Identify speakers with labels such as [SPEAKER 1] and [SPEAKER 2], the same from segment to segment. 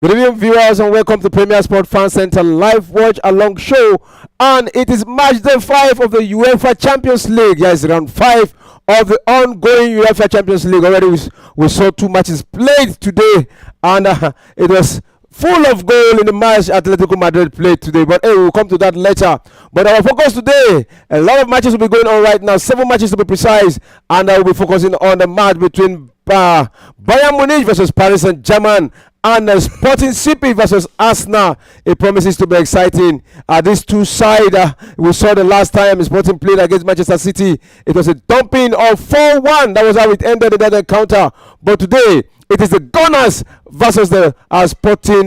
[SPEAKER 1] Good evening, viewers, and welcome to Premier Sport Fan Center live watch along show. And it is match day 5 of the UEFA Champions League. Yes, round 5 of the ongoing UEFA Champions League. Already we saw 2 matches played today, and it was full of goal in the match Atletico Madrid played today. But hey, we'll come to that later. But our focus today, a lot of matches will be going on right now, 7 matches to be precise, and I will be focusing on the match between Bayern Munich versus Paris Saint-Germain and Sporting CP versus Arsenal. It promises to be exciting. These two sides, we saw the last time Sporting played against Manchester City. It was a dumping of 4-1. That was how it ended in that encounter. But today, it is the Gunners versus the Sporting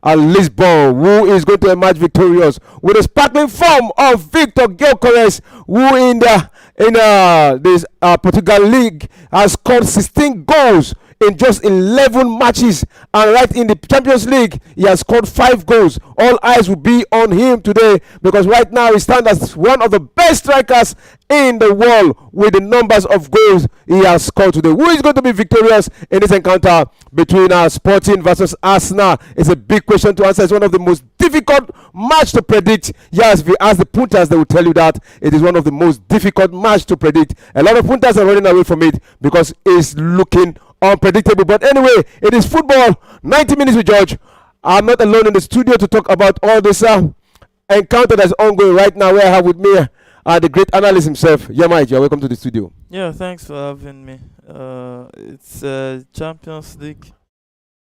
[SPEAKER 1] Lisbon, who is going to emerge victorious with a sparkling form of Victor Gyökeres, who in this Portugal League has scored 16 goals in just 11 matches, and right in the Champions League he has scored 5 goals. All eyes will be on him today, because right now he stands as one of the best strikers in the world with the numbers of goals he has scored today. Who is going to be victorious in this encounter between Sporting versus Arsenal is a big question to answer. It's one of the most difficult match to predict. Yes, if you ask the punters, they will tell you that it is one of the most difficult match to predict. A lot of punters are running away from it because it's looking unpredictable. But anyway, it is football. 90 minutes with George. I'm not alone in the studio to talk about all this encounter that's ongoing right now, where I have with me the great analyst himself, Yamai. Welcome to the studio.
[SPEAKER 2] Yeah, thanks for having me. It's Champions League,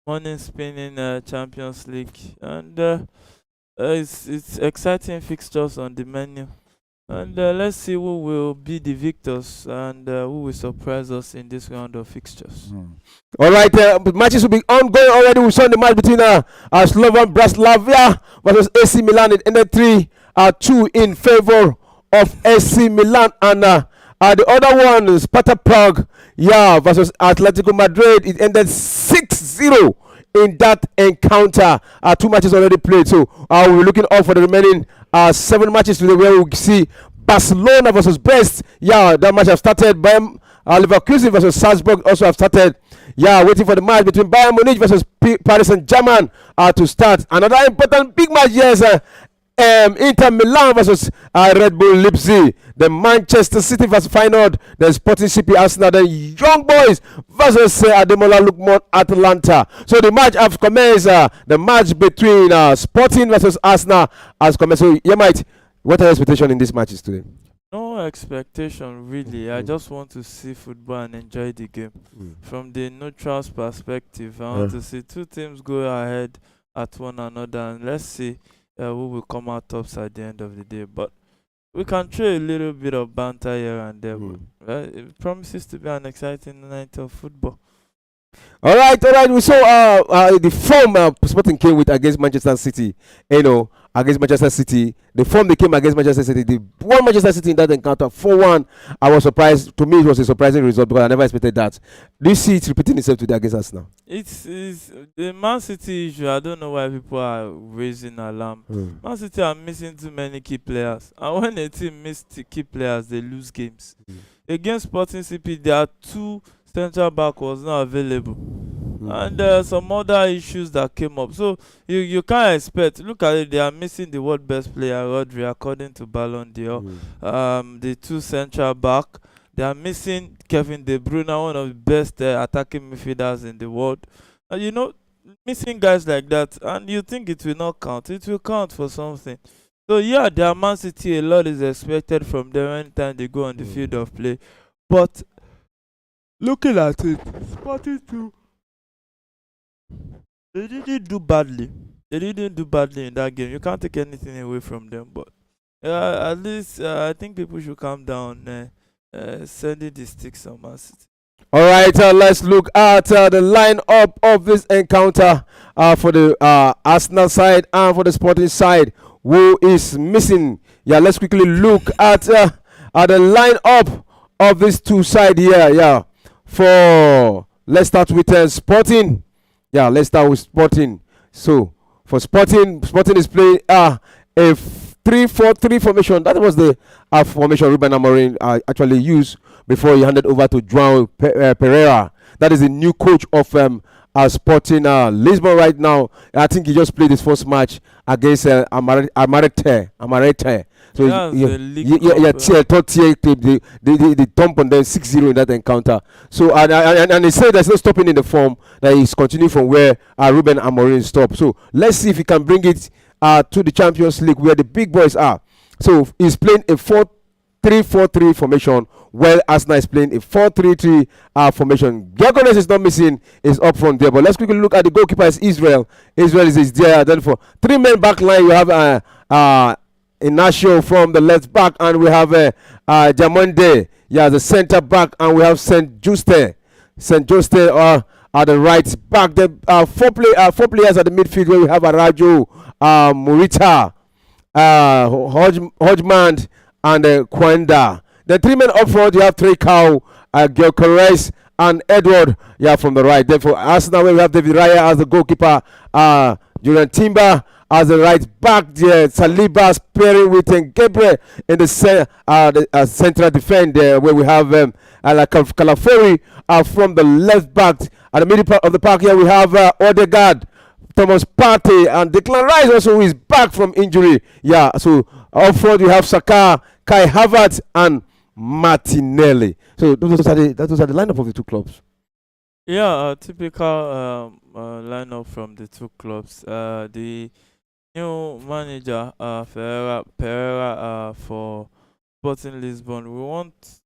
[SPEAKER 2] morning spinning Champions League, and it's exciting fixtures on the menu. And let's see who will be the victors and who will surprise us in this round of fixtures.
[SPEAKER 1] All right, matches will be ongoing already. We saw the match between Slovan Bratislava versus AC Milan. It ended 3-2 in favor of AC Milan, and the other one, Sparta Prague, versus Atletico Madrid. It ended 6-0 in that encounter. 2 matches already played, so we're looking out for the remaining 7 matches today, where we'll see Barcelona versus Brest. That match have started. Leverkusen versus Salzburg also have started. Waiting for the match between Bayern Munich versus Paris Saint-Germain to start. Another important big match, yes, Inter Milan versus Red Bull Leipzig. The Manchester City versus Feyenoord. The Sporting CP Arsenal. The Young Boys versus Ademola Lookman Atalanta. So the match has commenced. The match between Sporting versus Arsenal has commenced. So what are your expectations in these matches today?
[SPEAKER 2] No expectation really. I just want to see football and enjoy the game. From the neutral's perspective, I want to see 2 teams go ahead at one another, and let's see who will come out tops at the end of the day. But we can throw a little bit of banter here and there. But, it promises to be an exciting night of football.
[SPEAKER 1] All right. We saw the form Sporting came with against Manchester City. Against Manchester City, the form they came against Manchester City, they won Manchester City in that encounter 4-1. I was surprised. To me, it was a surprising result because I never expected that. Do you see it repeating itself today against Arsenal?
[SPEAKER 2] It's the Man City issue. I don't know why people are raising alarm. Man City are missing too many key players, and when a team misses key players, they lose games. Against Sporting CP, there are 2 central back was not available, and some other issues that came up. So you can't expect. Look at it, they are missing the world best player Rodri, according to Ballon d'Or. The 2 central back, they are missing Kevin De Bruyne, one of the best attacking midfielders in the world. Missing guys like that, and you think it will not count. It will count for something. So their Man City, a lot is expected from them anytime they go on the field of play. But looking at it, Sporting too, they didn't do badly. They didn't do badly in that game. You can't take anything away from them. But at least I think people should calm down, sending the sticks on Man City.
[SPEAKER 1] All right, let's look at the lineup of this encounter for the Arsenal side and for the Sporting side. Who is missing? Let's quickly look at the lineup of these 2 sides here. Let's start with Sporting. Let's start with Sporting. So for Sporting is playing a 3-4-3 formation. That was the formation Ruben Amorim actually used before he handed over to João Pereira. That is the new coach of Sporting Lisbon right now. I think he just played his first match against Amarete. So
[SPEAKER 2] That's
[SPEAKER 1] yeah,
[SPEAKER 2] the League
[SPEAKER 1] yeah,
[SPEAKER 2] Cup.
[SPEAKER 1] third tier team. They thump on them 6-0 in that encounter. So and he said there's no stopping in the form, that he's continuing from where Ruben Amorim stopped. So let's see if he can bring it to the Champions League where the big boys are. So he's playing a 4-3-4-3 formation, while Arsenal is playing a 4-3-3 formation. Giacones is not missing, is up front there. But let's quickly look at the goalkeeper. Is Israel. Israel is there. Then for 3-man back line, you have Inacio from the left back, and we have Diamande, the center back, and we have Saint Juste at the right back. The four players at the midfield, where we have Arajo, Murita, Hodgman, and Kwanda. The 3 men up front, you have Trekau, Gyökeres, and Edward, from the right. Therefore, Arsenal, we have David Raya as the goalkeeper, Julian Timber as the right back there, Saliba pairing with Gabriel in the central defense there, where we have Calafori from the left back. At the middle part of the park here, we have Odegaard, Thomas Partey, and Declan Rice also, who is back from injury. So up front you have Saka, Kai Havertz, and Martinelli. So those are the lineup of the two clubs.
[SPEAKER 2] Yeah, a typical lineup from the two clubs. The new manager, Pereira, for Sporting Lisbon.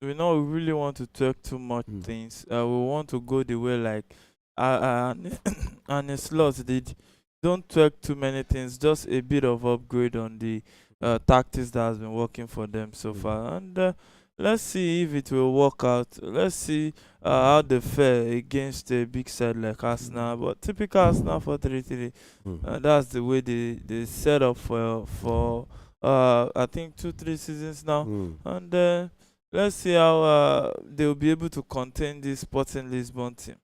[SPEAKER 2] We not really want to talk too much things. We want to go the way like and Slots did. Don't talk too many things. Just a bit of upgrade on the tactics that has been working for them so far. And let's see if it will work out. Let's see how they fare against a big side like Arsenal. But typical Arsenal 4-3-3. That's the way they set up for I think 2-3 seasons now. And let's see how they'll be able to contain this Sporting Lisbon team.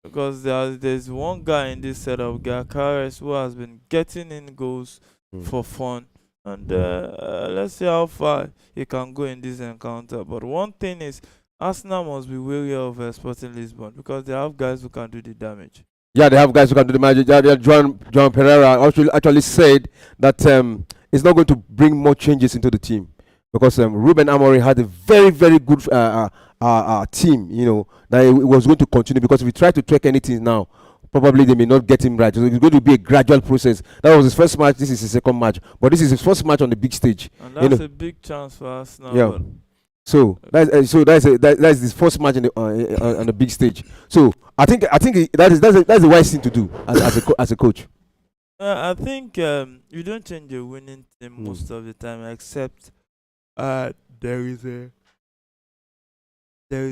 [SPEAKER 2] Because there's one guy in this setup, Gyökeres, who has been getting in goals for fun. And let's see how far he can go in this encounter. But one thing is, Arsenal must be wary of Sporting Lisbon, because they have guys who can do the damage. Yeah,
[SPEAKER 1] they have guys who can do the damage. Joan Pereira actually said that it's not going to bring more changes into the team, because Ruben Amorim had a very, very good team, that it was going to continue, because if we try to track anything now, probably they may not get him right. So it's going to be a gradual process. That was his first match. This is his second match, but this is his first match on the big stage.
[SPEAKER 2] And that's a big chance for us now.
[SPEAKER 1] Yeah. So that's his first match on the big stage. So I think that's the wise thing to do as a coach.
[SPEAKER 2] I think you don't change a winning team most of the time, except there is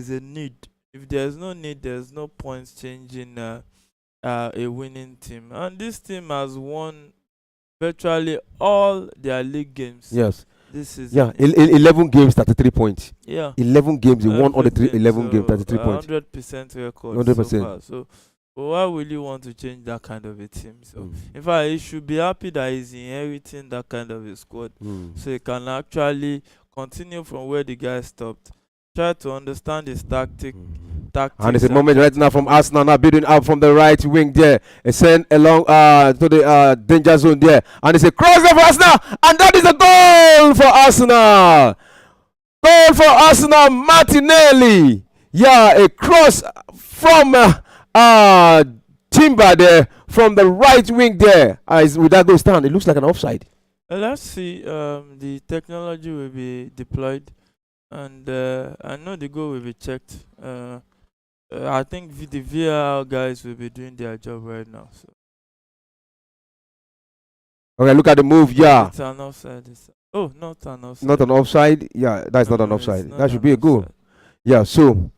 [SPEAKER 2] a need. If there's no need, there's no point changing a winning team. And this team has won virtually all their league games.
[SPEAKER 1] Yes.
[SPEAKER 2] This is
[SPEAKER 1] 11 games, 33 points.
[SPEAKER 2] Yeah.
[SPEAKER 1] 11 games, they won all the 11 games, 33 points.
[SPEAKER 2] 100% record.
[SPEAKER 1] 100%.
[SPEAKER 2] So far. So why will you want to change that kind of a team? So in fact, he should be happy that he's inheriting that kind of a squad, so he can actually continue from where the guy stopped. Try to understand his tactics.
[SPEAKER 1] And it's a moment right now from Arsenal, now building up from the right wing there. It's sent along to the danger zone there. And it's a cross there for Arsenal. And that is a goal for Arsenal. Goal for Arsenal, Martinelli. Yeah, a cross from Timber there from the right wing there. With that goal stand, it looks like an offside.
[SPEAKER 2] Let's see. The technology will be deployed. And I know the goal will be checked. I think the VR guys will be doing their job right now. So.
[SPEAKER 1] Okay, look at the move. Yeah.
[SPEAKER 2] It's an offside. Oh, not an offside.
[SPEAKER 1] Not an offside. Yeah, that's not an offside. That should be a goal. Yeah. So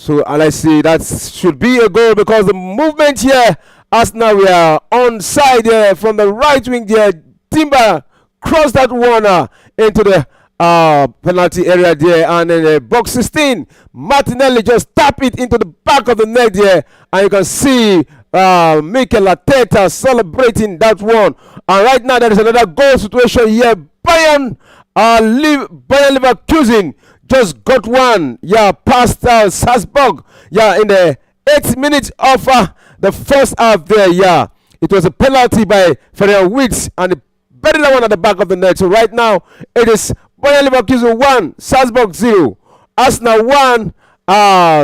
[SPEAKER 1] let's see. That should be a goal, because the movement here. Arsenal, we are on side there from the right wing there. Timber crossed that one into the penalty area there, and then box 16, Martinelli just tap it into the back of the net there, and you can see Mikel Arteta celebrating that one. And right now there is another goal situation here. Bayern Leverkusen just got one, past Salzburg, in the 8th minute of the first half there. Yeah, it was a penalty by Ferrer Weeks and he buried that one at the back of the net. So right now it is Bayer Leverkusen 1, Salzburg 0, Arsenal 1,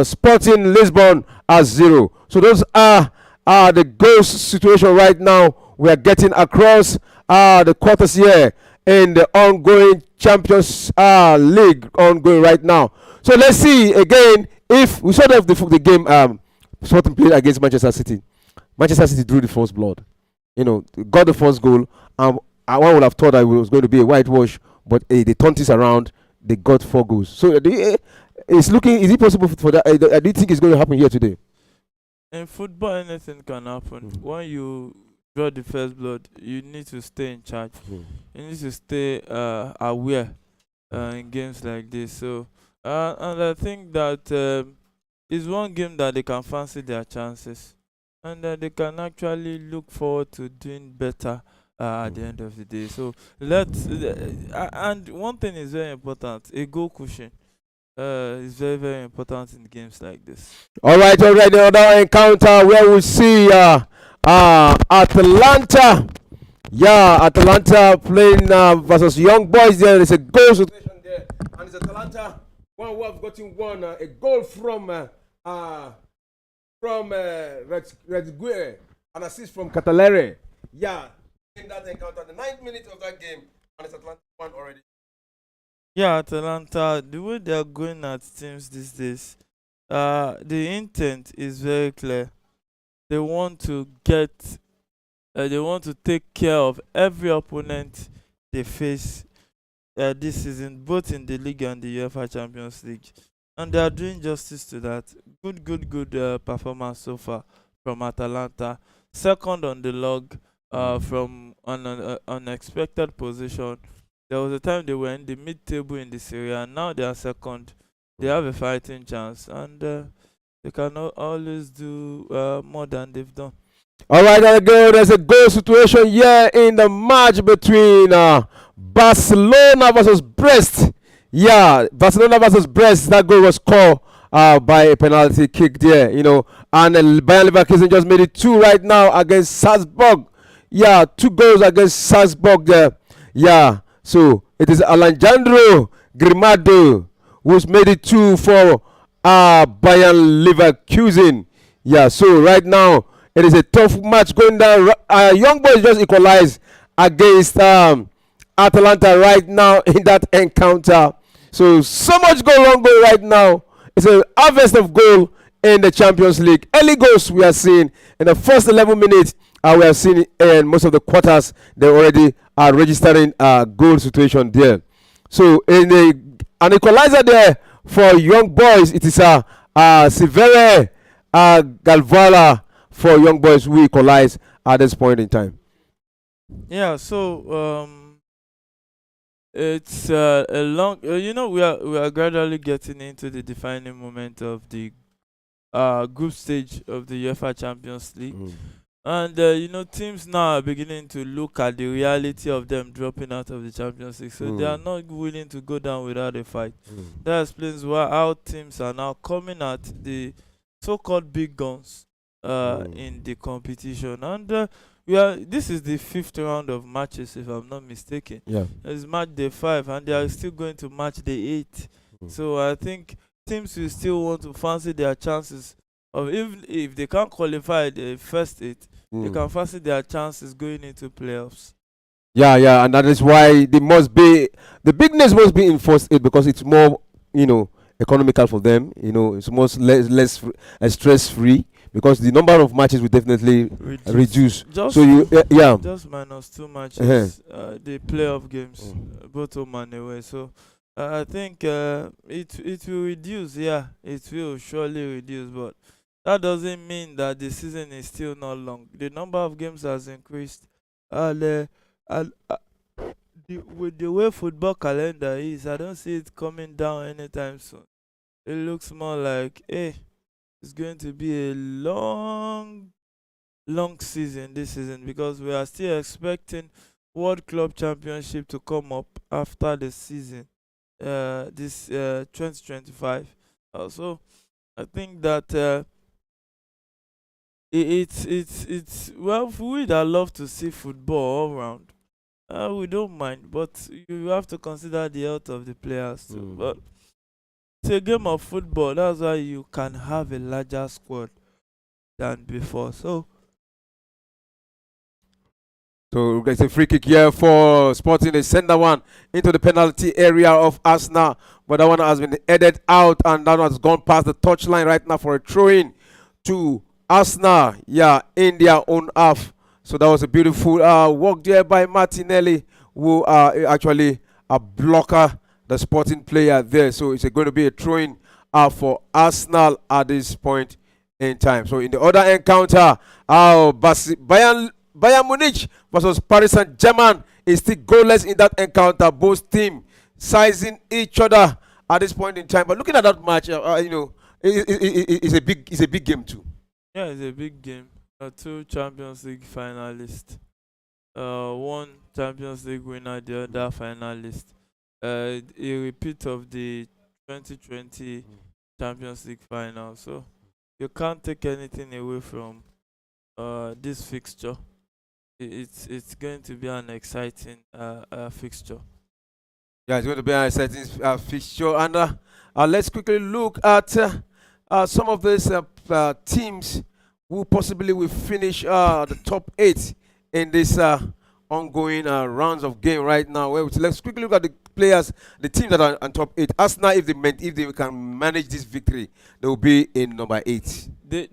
[SPEAKER 1] Sporting Lisbon 0. So those are the goals situation right now. We are getting across the quarters here in the ongoing Champions League ongoing right now. So let's see again if we saw the game Sporting played against Manchester City. Manchester City drew the first blood. Got the first goal. One would have thought that it was going to be a whitewash, but they turned this around. They got 4 goals. So it's looking. Is it possible for that? I do think it's going to happen here today.
[SPEAKER 2] In football, anything can happen. When you draw the first blood, you need to stay in charge. You need to stay aware in games like this. So, and I think that it's one game that they can fancy their chances, and they can actually look forward to doing better at the end of the day. So and one thing is very important: a goal cushion. Is very, very important in games like this.
[SPEAKER 1] All right. Another encounter where we see Atalanta. Yeah, Atalanta playing versus Young Boys. There's a goal situation there, and it's Atalanta one who have gotten a goal from Redguire, an assist from Catalere. Yeah, in that encounter, the 9th minute of that game, and it's Atalanta 1 already.
[SPEAKER 2] Yeah, Atalanta, the way they are going at teams these days, the intent is very clear. They want to take care of every opponent they face this season, both in the league and the UEFA Champions League, and they are doing justice to that. Good performance so far from Atalanta. Second on the log, from an unexpected position. There was a time they were in the mid-table in the Serie A, and now they are second. They have a fighting chance, and they can always do more than they've done.
[SPEAKER 1] All right, there's a goal situation here in the match between Barcelona versus Brest. Yeah, Barcelona versus Brest. That goal was scored by a penalty kick there, and Bayer Leverkusen just made it 2 right now against Salzburg. Yeah, 2 goals against Salzburg there. Yeah. So it is Alejandro Grimado who's made it 2 for Bayern Leverkusen. Yeah, so right now it is a tough match going down. Young Boys just equalized against Atalanta right now in that encounter. So much wrong goal right now. It's a harvest of goal in the Champions League. Early goals we are seeing in the first 11 minutes. We have seen in most of the quarters they already are registering goal situation there. So in an equalizer there for Young Boys, it is Severe Galvala for Young Boys who equalize at this point in time.
[SPEAKER 2] Yeah, so it's a long. We are gradually getting into the defining moment of the group stage of the UEFA Champions League. And teams now are beginning to look at the reality of them dropping out of the Champions League. So they are not willing to go down without a fight. That explains why our teams are now coming at the so-called big guns in the competition. And this is the 5th round of matches, if I'm not mistaken.
[SPEAKER 1] Yeah.
[SPEAKER 2] It's match day 5, and they are still going to match day 8. So I think teams will still want to fancy their chances of, even if they can't qualify the first 8, they can fancy their chances going into playoffs.
[SPEAKER 1] Yeah, and that is why the bigness must be in first 8 because it's more, economical for them. It's less stress free because the number of matches will definitely reduce.
[SPEAKER 2] Just -2 matches, the playoff games, both home and away. So I think it will reduce. Yeah, it will surely reduce, but that doesn't mean that the season is still not long. The number of games has increased, and with the way football calendar is, I don't see it coming down anytime soon. It looks more like, it's going to be a long season this season, because we are still expecting World Club Championship to come up after the season, this 2025. Also, I think that It's well, for we that love to see football all round, we don't mind, but you have to consider the health of the players too. But it's a game of football. That's why you can have a larger squad than before. So
[SPEAKER 1] So there's a free kick here for Sporting. They send that one into the penalty area of Arsenal, but that one has been headed out and that one has gone past the touchline right now for a throw-in to Arsenal. Yeah, in their own half. So that was a beautiful work there by Martinelli, who actually a blocker, the Sporting player there. So it's going to be a throw-in for Arsenal at this point in time. So in the other encounter, Bayern Munich versus Paris Saint-Germain is still goalless in that encounter. Both teams sizing each other at this point in time. But looking at that match, it's a big game too.
[SPEAKER 2] yeah, it's a big game. Two Champions League finalists. One Champions League winner, the other finalist. A repeat of the 2020 Champions League final. So you can't take anything away from this fixture. It's going to be an exciting fixture.
[SPEAKER 1] Yeah, it's going to be an exciting fixture. And let's quickly look at some of these teams who possibly will finish the top 8 in this ongoing rounds of game right now. Well, let's quickly look at the players, the teams that are on top 8. Arsenal, if they can manage this victory, they will be in number 8.
[SPEAKER 2] They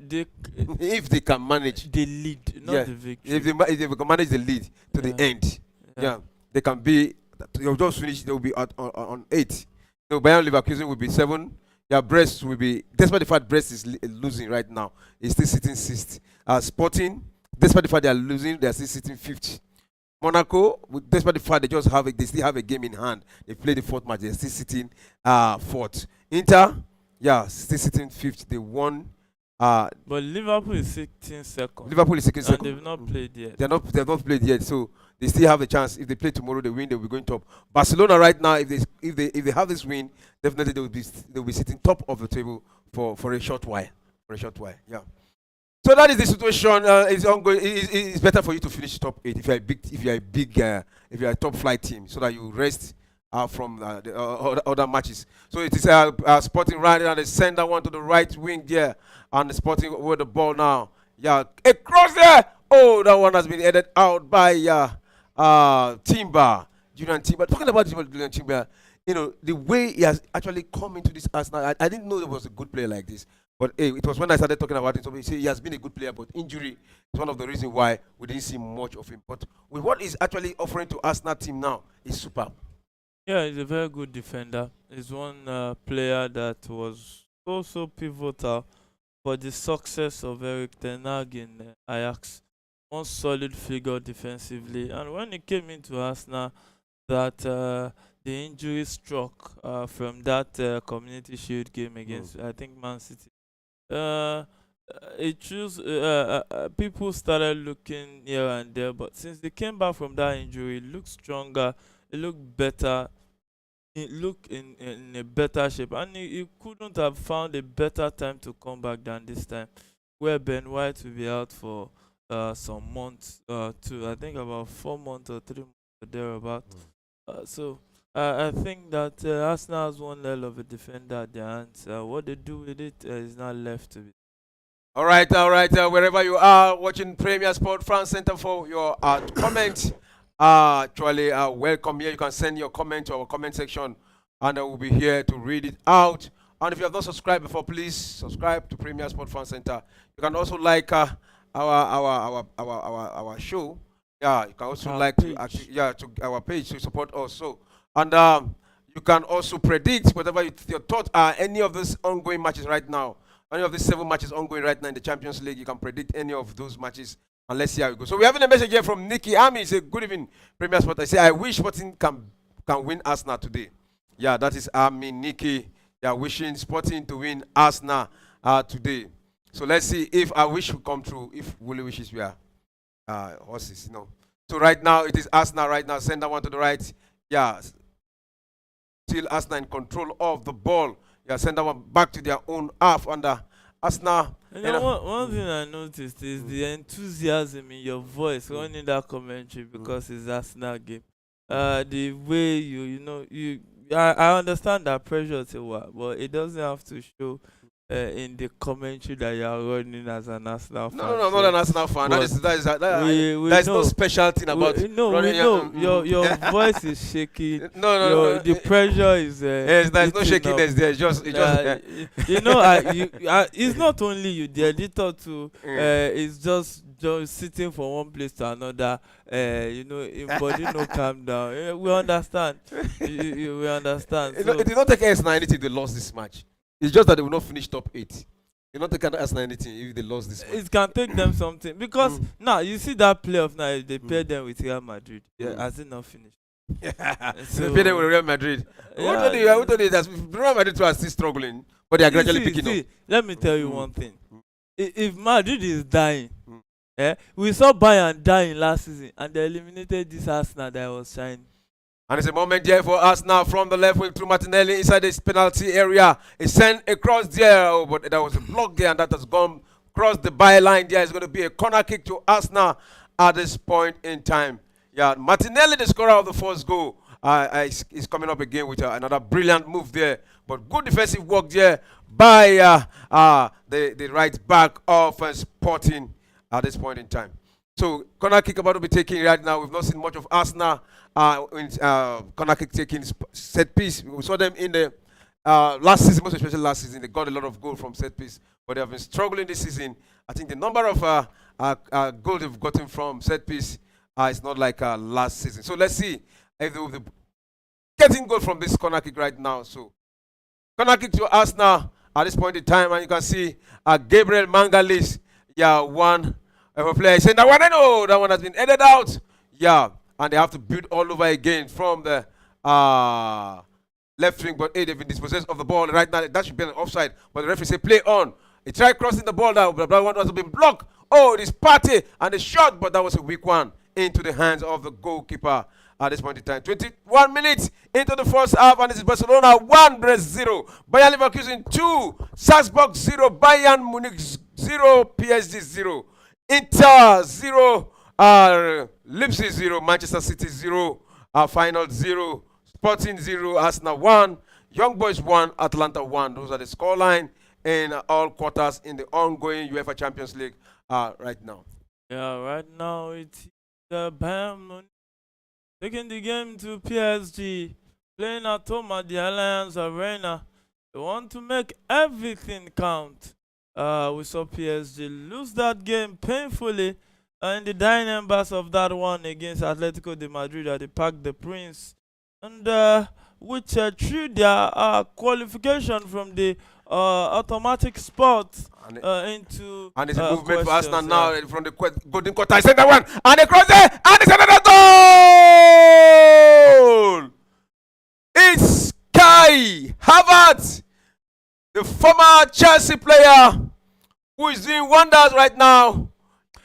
[SPEAKER 1] If they can manage
[SPEAKER 2] the lead, not
[SPEAKER 1] yeah,
[SPEAKER 2] the victory.
[SPEAKER 1] if they can manage the lead to the end, yeah, they can be. They'll just finish. They will be on 8. So Bayern Leverkusen will be 7. Yeah, Brest will be. Despite the fact Brest is losing right now, it's still sitting 6th. Sporting, despite the fact they are losing, they are still sitting 5th. Monaco, despite the fact they still have a game in hand. They play the 4th match. They're still sitting 4th. Inter, yeah, still sitting 5th. They won.
[SPEAKER 2] But Liverpool is sitting second.
[SPEAKER 1] Liverpool is sitting second.
[SPEAKER 2] And they've not played yet.
[SPEAKER 1] They've not played yet, so they still have a chance. If they play tomorrow, they win. They'll be going top. Barcelona right now, if they have this win, definitely they'll be sitting top of the table for a short while. Yeah. So that is the situation. It's ongoing. It's better for you to finish top 8 if you're a top flight team, so that you rest from the other matches. So it is Sporting right now. They send that one to the right wing there, and the Sporting with the ball now. Yeah, across there. Oh, that one has been headed out by Timber, Julian Timber. Talking about Julian Timber, the way he has actually come into this Arsenal, I didn't know there was a good player like this. But hey, it was when I started talking about it. So he has been a good player, but injury is one of the reasons why we didn't see much of him. But with what he's actually offering to Arsenal team now, is superb.
[SPEAKER 2] Yeah, he's a very good defender. He's one player that was also pivotal for the success of Eric Ten Hag in Ajax. One solid figure defensively, and when he came into Arsenal, that the injury struck from that Community Shield game against I think Man City. It chose people started looking here and there, but since they came back from that injury, it looked stronger, it looked better, it looked in a better shape, and he couldn't have found a better time to come back than this time, where Ben White will be out for some months, too. I think about 4 months or 3 months or thereabout. So I think that Arsenal has one level of a defender at their hands. What they do with it is not left to be.
[SPEAKER 1] All right. Wherever you are watching Premier Sport France Center for your comment, actually welcome here. You can send your comment to our comment section, and I will be here to read it out. And if you have not subscribed before, please subscribe to Premier Sport France Center. You can also like our show. Yeah, you can also
[SPEAKER 2] Our
[SPEAKER 1] like
[SPEAKER 2] page.
[SPEAKER 1] to our page to support us. So, and you can also predict whatever your thoughts are. Any of these ongoing matches right now, any of these 7 matches ongoing right now in the Champions League, you can predict any of those matches, and let's see how it goes. So we having a message here from Nikki Army. He said, "Good evening, Premier Sport." I say, "I wish Sporting can win Arsenal today." Yeah, that is Army Nikki. Yeah, wishing Sporting to win Arsenal today. So let's see if our wish will come true. If Willie wishes we are horses, So right now it is Arsenal. Right now, send that one to the right. Yeah, still Arsenal in control of the ball. Yeah, send that one back to their own half under Arsenal.
[SPEAKER 2] You know, one thing I noticed is the enthusiasm in your voice running that commentary because it's Arsenal game. The way I understand that pressure to what, but it doesn't have to show in the commentary that you are running as an Arsenal fan.
[SPEAKER 1] No, I'm not an Arsenal fan.
[SPEAKER 2] We
[SPEAKER 1] There's no
[SPEAKER 2] know.
[SPEAKER 1] special thing about running.
[SPEAKER 2] We know your voice is shaking.
[SPEAKER 1] No.
[SPEAKER 2] The pressure is.
[SPEAKER 1] Yes, there's no shakiness there.
[SPEAKER 2] It's not only you. The editor too. Is just sitting from one place to another. In body no calm down. We understand. We understand.
[SPEAKER 1] It did not take Arsenal anything. They lost this match. It's just that they will not finish top 8. They not take Arsenal anything if they lost this match.
[SPEAKER 2] It can take them something because now you see that playoff now. If they pair them with Real Madrid, has it not finished?
[SPEAKER 1] So, they pair them with Real Madrid. What told you that Real Madrid are still struggling, but they are gradually picking up.
[SPEAKER 2] Let me tell you one thing. If Madrid is dying, we saw Bayern dying last season, and they eliminated this Arsenal that was shining.
[SPEAKER 1] And it's a moment there for us now from the left wing through Martinelli inside this penalty area. It's sent across there, but there was a block there and that has gone across the byline there. It's going to be a corner kick to Arsenal at this point in time. Yeah, Martinelli, the scorer of the first goal, is coming up again with another brilliant move there. But good defensive work there by the right back of Sporting at this point in time. So corner kick about to be taken right now. We've not seen much of Arsenal in corner kick taking set piece. We saw them in the last season, most especially last season. They got a lot of goal from set piece, but they have been struggling this season. I think the number of goals they've gotten from set piece is not like last season. So let's see if they will be getting goal from this corner kick right now. So corner kick to Arsenal at this point in time, and you can see Gabriel Mangalis, one. If a player is saying that one has been headed out. Yeah, and they have to build all over again from the left wing, but they've been dispossessed of the ball right now. That should be an offside, but the referee say play on. He tried crossing the ball down, but that one has been blocked. Oh, this party and the shot, but that was a weak one into the hands of the goalkeeper at this point in time. 21 minutes into the first half, and this is Barcelona 1, Brest 0. Bayern Leverkusen 2, Salzburg 0, Bayern Munich 0, PSG 0. Inter 0, Leipzig 0, Manchester City 0, final 0, Sporting 0, Arsenal 1, Young Boys 1, Atlanta 1. Those are the scoreline in all quarters in the ongoing UEFA Champions League right now.
[SPEAKER 2] Yeah, right now it's Bayern Munich taking the game to PSG, playing at home at the Allianz Arena. They want to make everything count. We saw PSG lose that game painfully in the dying embers of that one against Atletico de Madrid at the Parc des Princes, and which threw their qualification from the automatic spot into
[SPEAKER 1] and it's a movement for Arsenal now from the golden quarter. I said that one, and they cross there, and it's another goal! It's Kai Havertz, the former Chelsea player who is doing wonders right now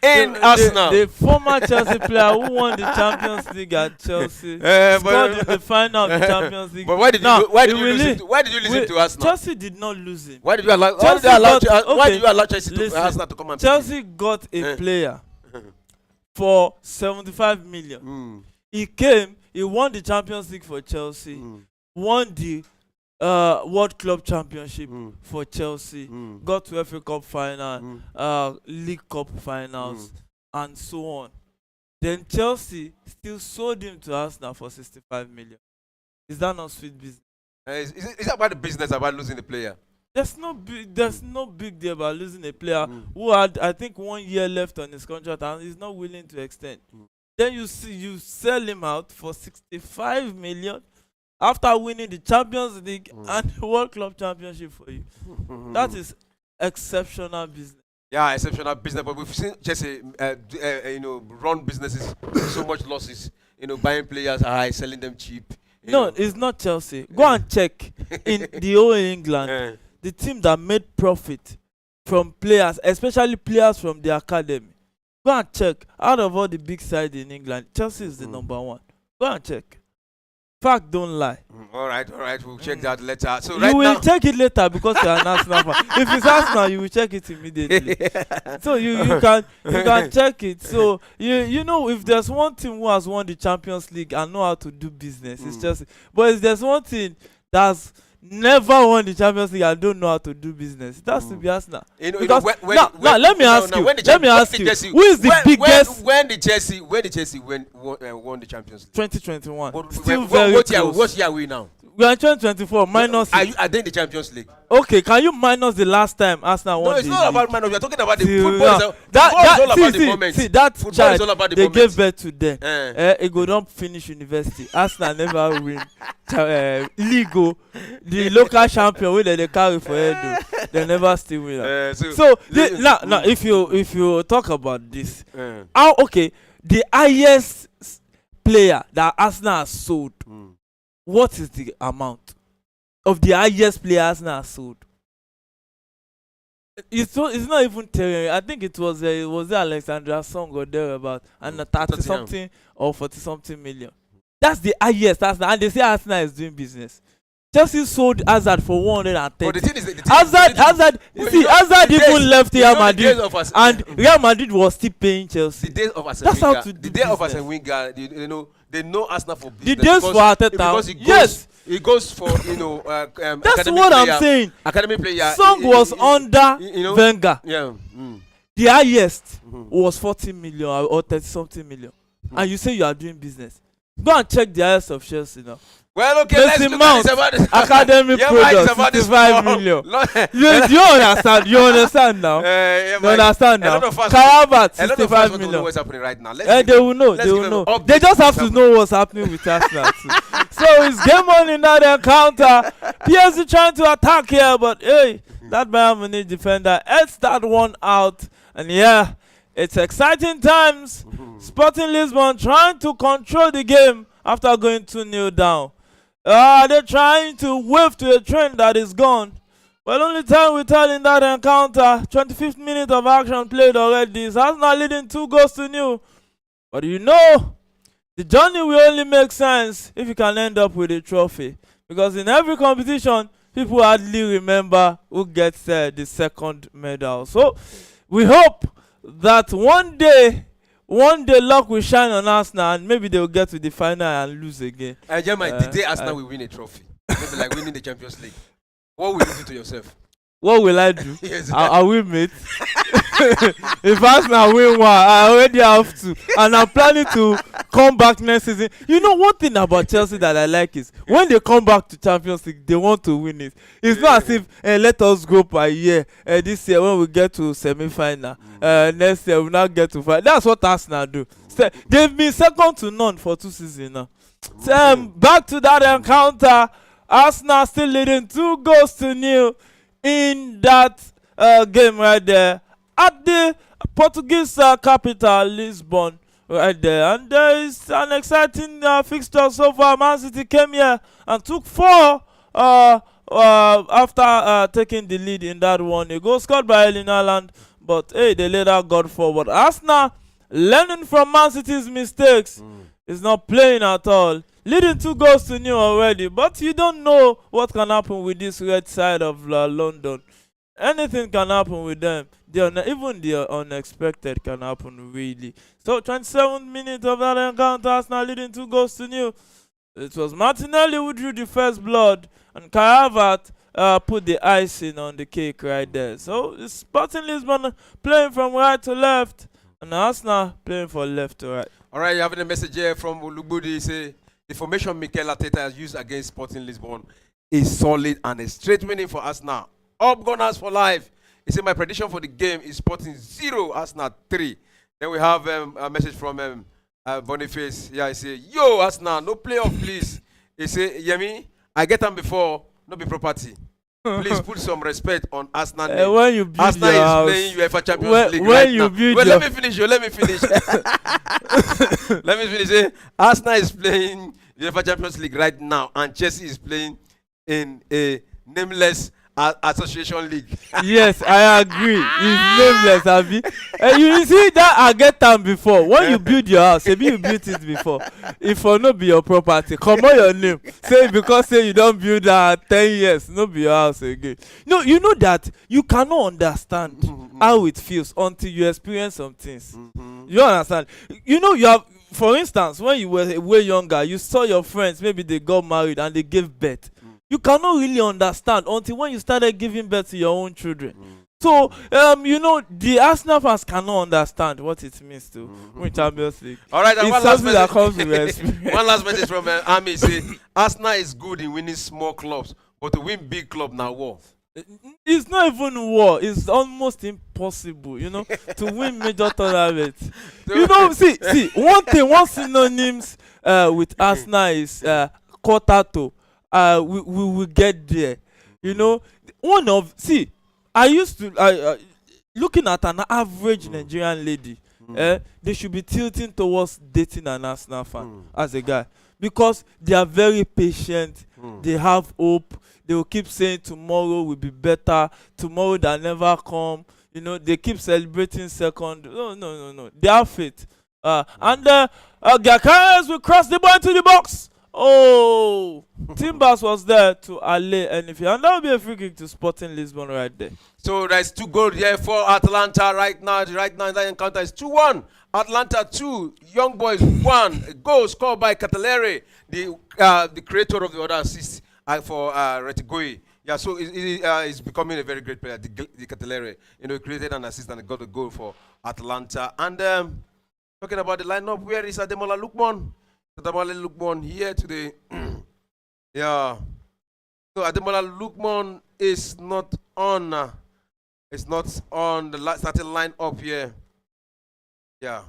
[SPEAKER 1] in Arsenal.
[SPEAKER 2] The former Chelsea player who won the Champions League at Chelsea scored in the final of the Champions League.
[SPEAKER 1] But why did you listen to Arsenal?
[SPEAKER 2] Chelsea did not lose him.
[SPEAKER 1] Why did you allow Chelsea to Arsenal to come and
[SPEAKER 2] Chelsea got a player for 75 million. He came, he won the Champions League for Chelsea, won the World Club Championship for Chelsea, got to FA Cup final, League Cup finals, and so on. Then Chelsea still sold him to Arsenal for 65 million. Is that not sweet business?
[SPEAKER 1] Is that about the business about losing the player?
[SPEAKER 2] There's no big deal about losing a player who had, I think, 1 year left on his contract and is not willing to extend. Then you sell him out for 65 million. After winning the Champions League and the World Club Championship for you. That is exceptional business.
[SPEAKER 1] Yeah, exceptional business. But we've seen Chelsea, run businesses with so much losses. Buying players high, selling them cheap.
[SPEAKER 2] No, it's not Chelsea. Go and check in the whole England. The team that made profit from players, especially players from the academy. Go and check. Out of all the big sides in England, Chelsea is the number one. Go and check. Fact don't lie.
[SPEAKER 1] All right. We'll check that later. So
[SPEAKER 2] You
[SPEAKER 1] right
[SPEAKER 2] will
[SPEAKER 1] now,
[SPEAKER 2] check it later because you're an Arsenal fan. If it's Arsenal, you will check it immediately. So you can check it. So you know, if there's one team who has won the Champions League and know how to do business, it's Chelsea. But if there's one team that's never won the Champions League and don't know how to do business, it has to be Arsenal. Because now let me ask you. Who is the biggest?
[SPEAKER 1] When the Chelsea won the Champions League?
[SPEAKER 2] 2021.
[SPEAKER 1] What year are we now?
[SPEAKER 2] We are in 2024. Minus.
[SPEAKER 1] Are they in the Champions League?
[SPEAKER 2] Okay, can you minus the last time Arsenal won?
[SPEAKER 1] No, it's not about minus. We are talking about the football.
[SPEAKER 2] That
[SPEAKER 1] Football is all about the moment.
[SPEAKER 2] See that child they gave birth to them. It go don't finish university. Arsenal never win league. The local champion wey they carry for head, they never still win. So now if you talk about this, how the highest player that Arsenal has sold, what is the amount of the highest players now sold? It's not even telling. I think it was Alexandra Song or thereabout, and 30 something or 40 something million. That's the highest Arsenal, and they say Arsenal is doing business. Chelsea sold Hazard for 130.
[SPEAKER 1] But the thing is,
[SPEAKER 2] Hazard even left Real Madrid, and Real Madrid was still paying Chelsea.
[SPEAKER 1] The days of Arsene Wenger, they know Arsenal for business.
[SPEAKER 2] The days for Arteta,
[SPEAKER 1] because it goes for
[SPEAKER 2] that's what I'm saying.
[SPEAKER 1] Academy player.
[SPEAKER 2] Song was under Wenger.
[SPEAKER 1] Yeah.
[SPEAKER 2] The highest was 40 million or 30 something million, and you say you are doing business. Go and check the highest of Chelsea now.
[SPEAKER 1] Well, okay, let's look at this.
[SPEAKER 2] Academy product 65 million. You understand? You understand now? You understand now? Karabat 65 million.
[SPEAKER 1] What's happening right now?
[SPEAKER 2] They will know. They will know. They just have to know what's happening with Arsenal too. So it's game on in that encounter. PSG trying to attack here, but hey, that Bayern Munich defender heads that one out, and yeah, it's exciting times. Sporting Lisbon trying to control the game after going 2-0 down. They're trying to wave to a train that is gone. Well, only time we tell in that encounter, 25th minute of action played already. It's Arsenal leading 2-0. But you know, the journey will only make sense if you can end up with a trophy. Because in every competition, people hardly remember who gets the second medal. So we hope that one day luck will shine on Arsenal and maybe they will get to the final and lose again.
[SPEAKER 1] The day Arsenal will win a trophy, maybe like winning the Champions League, what will you do to yourself?
[SPEAKER 2] What will I do? I will, mate. If Arsenal win one, I already have to. And I'm planning to come back next season. You know, one thing about Chelsea that I like is when they come back to Champions League, they want to win it. It's not as if let us go per year. This year when we get to semi-final, next year we'll not get to final. That's what Arsenal do. They've been second to none for 2 seasons now. Back to that encounter. Arsenal still leading 2-0 in that game right there at the Portuguese capital, Lisbon, right there. And there is an exciting fixture so far. Man City came here and took 4 after taking the lead in that one. A goal scored by Erling Haaland, but hey, they later got forward. Arsenal, learning from Man City's mistakes, is not playing at all. Leading 2-0 already, but you don't know what can happen with this red side of London. Anything can happen with them. Even the unexpected can happen, really. So 27th minute of that encounter, Arsenal leading 2-0. It was Martinelli who drew the first blood, and Kai Havertz put the icing on the cake right there. So it's Sporting Lisbon playing from right to left, and Arsenal playing from left to right.
[SPEAKER 1] All right, you have a message here from Olugbudi. Say the formation Mikel Arteta has used against Sporting Lisbon is solid and a straight winning for Arsenal. Up Gunners for life. He said my prediction for the game is Sporting 0, Arsenal 3. Then we have a message from Boniface. Yeah, he said, yo, Arsenal, no playoff, please. He said, Yemi, I get them before, no be property. Please put some respect on Arsenal name.
[SPEAKER 2] When you build
[SPEAKER 1] Arsenal
[SPEAKER 2] your
[SPEAKER 1] is
[SPEAKER 2] house,
[SPEAKER 1] playing UEFA Champions League
[SPEAKER 2] when
[SPEAKER 1] right
[SPEAKER 2] you
[SPEAKER 1] now.
[SPEAKER 2] build
[SPEAKER 1] Well,
[SPEAKER 2] your...
[SPEAKER 1] let me finish. Let me finish. Arsenal is playing UEFA Champions League right now, and Chelsea is playing in a nameless Association League.
[SPEAKER 2] Yes, I agree. It's nameless, Abi. You see that I get time before. When you build your house, maybe you built it before. If for no be your property, come on your name. Say because say you don't build that 10 years, no be your house again. No, you know that you cannot understand how it feels until you experience some things. You understand? You know you have. For instance, when you were way younger, you saw your friends, maybe they got married and they gave birth. You cannot really understand until when you started giving birth to your own children. So, you know, the Arsenal fans cannot understand what it means to win Champions League.
[SPEAKER 1] All right, and
[SPEAKER 2] it's something that comes with experience.
[SPEAKER 1] One last message from Army say, Arsenal is good in winning small clubs, but to win big club now war.
[SPEAKER 2] It's not even war. It's almost impossible, you know, to win major tournaments. You know, see, one synonyms with Arsenal is quarter to. We will get there. You know, I used to looking at an average Nigerian lady, they should be tilting towards dating an Arsenal fan as a guy, because they are very patient. They have hope. They will keep saying tomorrow will be better. Tomorrow that never come. You know, they keep celebrating second. No. They have faith. And Gakares will cross the ball into the box. Oh, Timbers was there to allay anything, and that will be a free kick to Sporting Lisbon right there.
[SPEAKER 1] So there's 2 goals here for Atalanta right now. That encounter is 2-1. Atlanta 2, Young Boys 1. A goal scored by Catalere, the creator of the other assist for Retigoi. Yeah, so he's becoming a very great player. The Catalere, you know, he created an assist and got a goal for Atalanta. And talking about the lineup, where is Ademola Lookman? Ademola Lookman here today. Yeah. So Ademola Lookman is not on. It's not on the starting lineup here. Yeah.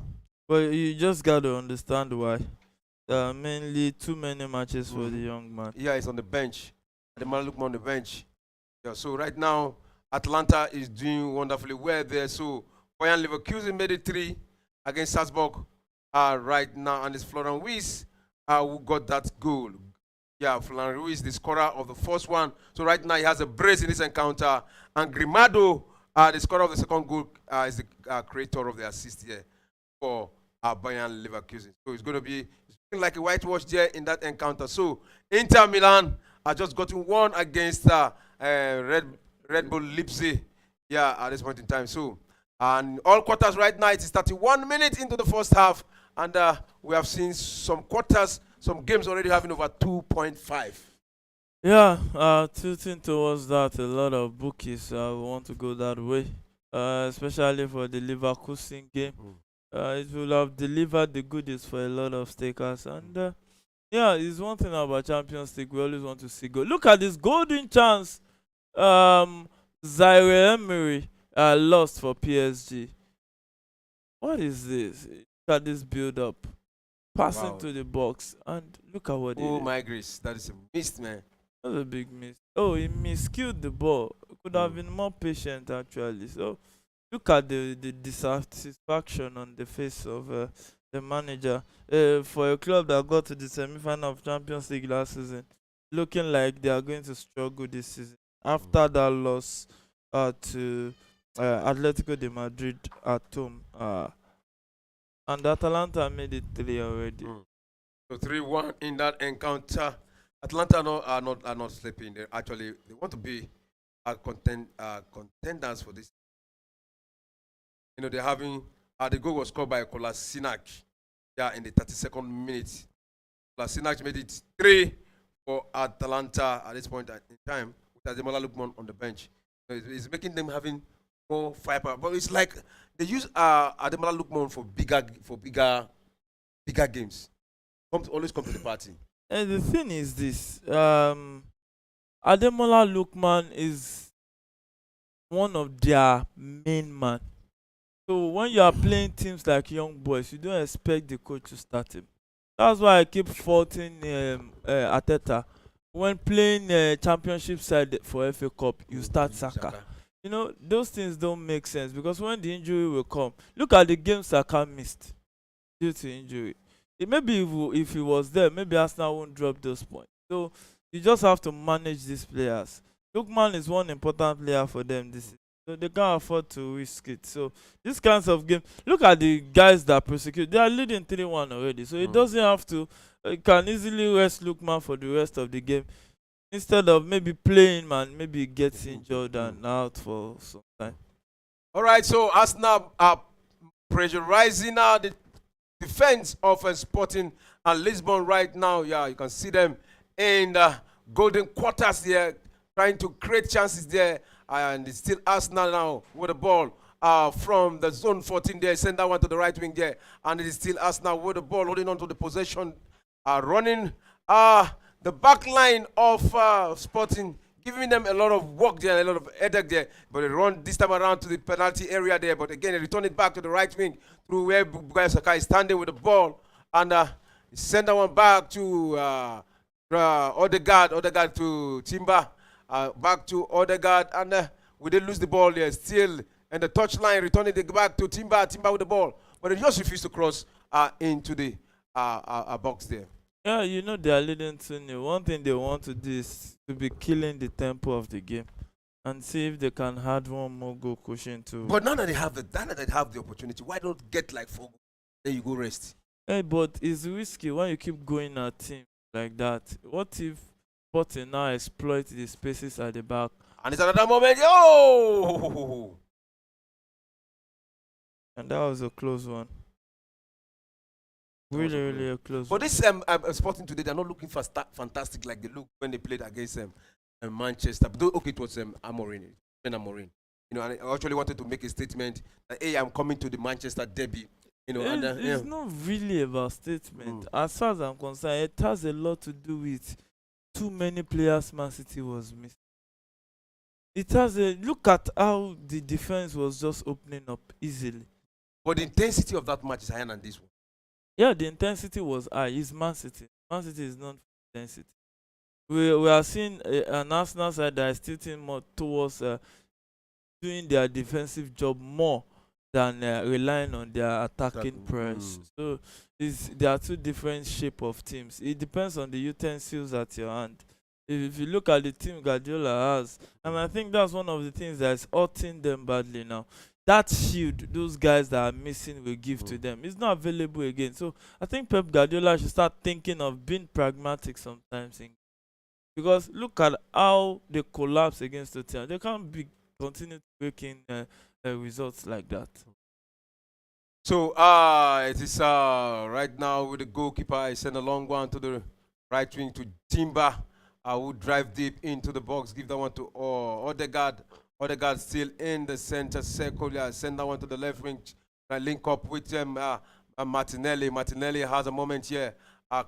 [SPEAKER 2] But you just got to understand why. Mainly too many matches for the young man.
[SPEAKER 1] Yeah, he's on the bench. Ademola Lookman on the bench. Yeah. So right now, Atlanta is doing wonderfully well there. So Bayern Leverkusen made it 3 against Salzburg. Right now, and it's Florian Ruiz who got that goal. Yeah, Florian Ruiz, the scorer of the first one. So right now he has a brace in this encounter. And Grimado, the scorer of the second goal, is the creator of the assist here for Bayern Leverkusen. So it's going to be like a whitewash there in that encounter. So Inter Milan are just gotten 1 against Red Bull Leipzig. Yeah, at this point in time. So, and all quarters right now, it is 31 minutes into the first half. And we have seen some quarters, some games already having over 2.5.
[SPEAKER 2] Yeah, tilting towards that. A lot of bookies want to go that way, especially for the Leverkusen game. It will have delivered the goodies for a lot of stakers. And yeah, it's one thing about Champions League. We always want to see goal. Look at this golden chance. Zaire Emery lost for PSG. What is this? Look at this build up. Passing to the box, and look at what
[SPEAKER 1] Oh my grace, that is a miss, man.
[SPEAKER 2] That's a big miss. Oh, he miskilled the ball. Could have been more patient actually. So look at the dissatisfaction on the face of the manager. For a club that got to the semi-final of Champions League last season, looking like they are going to struggle this season after that loss to Atletico de Madrid at home. And Atalanta made it 3 already.
[SPEAKER 1] So 3-1 in that encounter. Atlanta are not sleeping. They actually want to be contenders for this. You know, they're having the goal was scored by Kolasinac. Yeah, in the 32nd minute. Kolasinac made it 3 for Atalanta at this point in time with Ademola Lookman on the bench. So it's making them having more firepower. But it's like they use Ademola Lookman for bigger games. Always come to the party.
[SPEAKER 2] And the thing is this: Ademola Lookman is one of their main man. So when you are playing teams like Young Boys, you don't expect the coach to start him. That's why I keep faulting Arteta. When playing championship side for FA Cup, you start Saka. You know, those things don't make sense because when the injury will come, look at the games Saka missed due to injury. Maybe if he was there, maybe Arsenal won't drop those points. So you just have to manage these players. Lookman is one important player for them this season. So they can't afford to risk it. So these kinds of games, look at the guys that prosecute. They are leading 3-1 already. So it doesn't have to. It can easily rest Lookman for the rest of the game instead of maybe playing man, maybe he gets injured and out for some time.
[SPEAKER 1] All right, so Arsenal are pressurizing now the defense of Sporting and Lisbon right now. Yeah, you can see them in the golden quarters there, trying to create chances there. And it's still Arsenal now with the ball from the zone 14 there. Send that one to the right wing there. And it is still Arsenal with the ball, holding on to the possession, running the back line of Sporting, giving them a lot of work there, a lot of headache there. But they run this time around to the penalty area there. But again, they return it back to the right wing through where Bukayo Saka is standing with the ball. And send that one back to Odegaard to Timber. Back to Odegaard. And we did lose the ball there. Still in the touchline, returning it back to Timber. Timber with the ball. But they just refused to cross into the box there.
[SPEAKER 2] Yeah, you know they are leading 2-0. One thing they want to do is to be killing the tempo of the game and see if they can add one more goal cushion to.
[SPEAKER 1] But now that they have the opportunity, why don't get like 4 goals? Then you go rest.
[SPEAKER 2] Hey, but it's risky when you keep going at team like that. What if Sporting now exploit the spaces at the back?
[SPEAKER 1] And it's another moment. Yo!
[SPEAKER 2] And that was a close one. Really a close
[SPEAKER 1] But
[SPEAKER 2] one.
[SPEAKER 1] this Sporting today, they're not looking fantastic like they looked when they played against Manchester. But okay, it was Amorim. You know, and I actually wanted to make a statement that, hey, I'm coming to the Manchester derby. You know,
[SPEAKER 2] It's not really about statement. As far as I'm concerned, it has a lot to do with too many players Man City was missing. It has a look at how the defense was just opening up easily.
[SPEAKER 1] But the intensity of that match is higher than this one.
[SPEAKER 2] Yeah, the intensity was high. It's Man City. Man City is not intensity. We are seeing an Arsenal side that is tilting more towards doing their defensive job more than relying on their attacking press. So there are two different shape of teams. It depends on the utensils at your hand. If you look at the team Guardiola has, and I think that's one of the things that is hurting them badly now. That shield those guys that are missing will give to them. It's not available again. So I think Pep Guardiola should start thinking of being pragmatic sometimes. Because look at how they collapse against the team. They can't continue breaking results like that.
[SPEAKER 1] So it is right now with the goalkeeper. I send a long one to the right wing to Timber. I will drive deep into the box. Give that one to Odegaard. Odegaard still in the center circle. Yeah, send that one to the left wing. Link up with Martinelli. Martinelli has a moment here.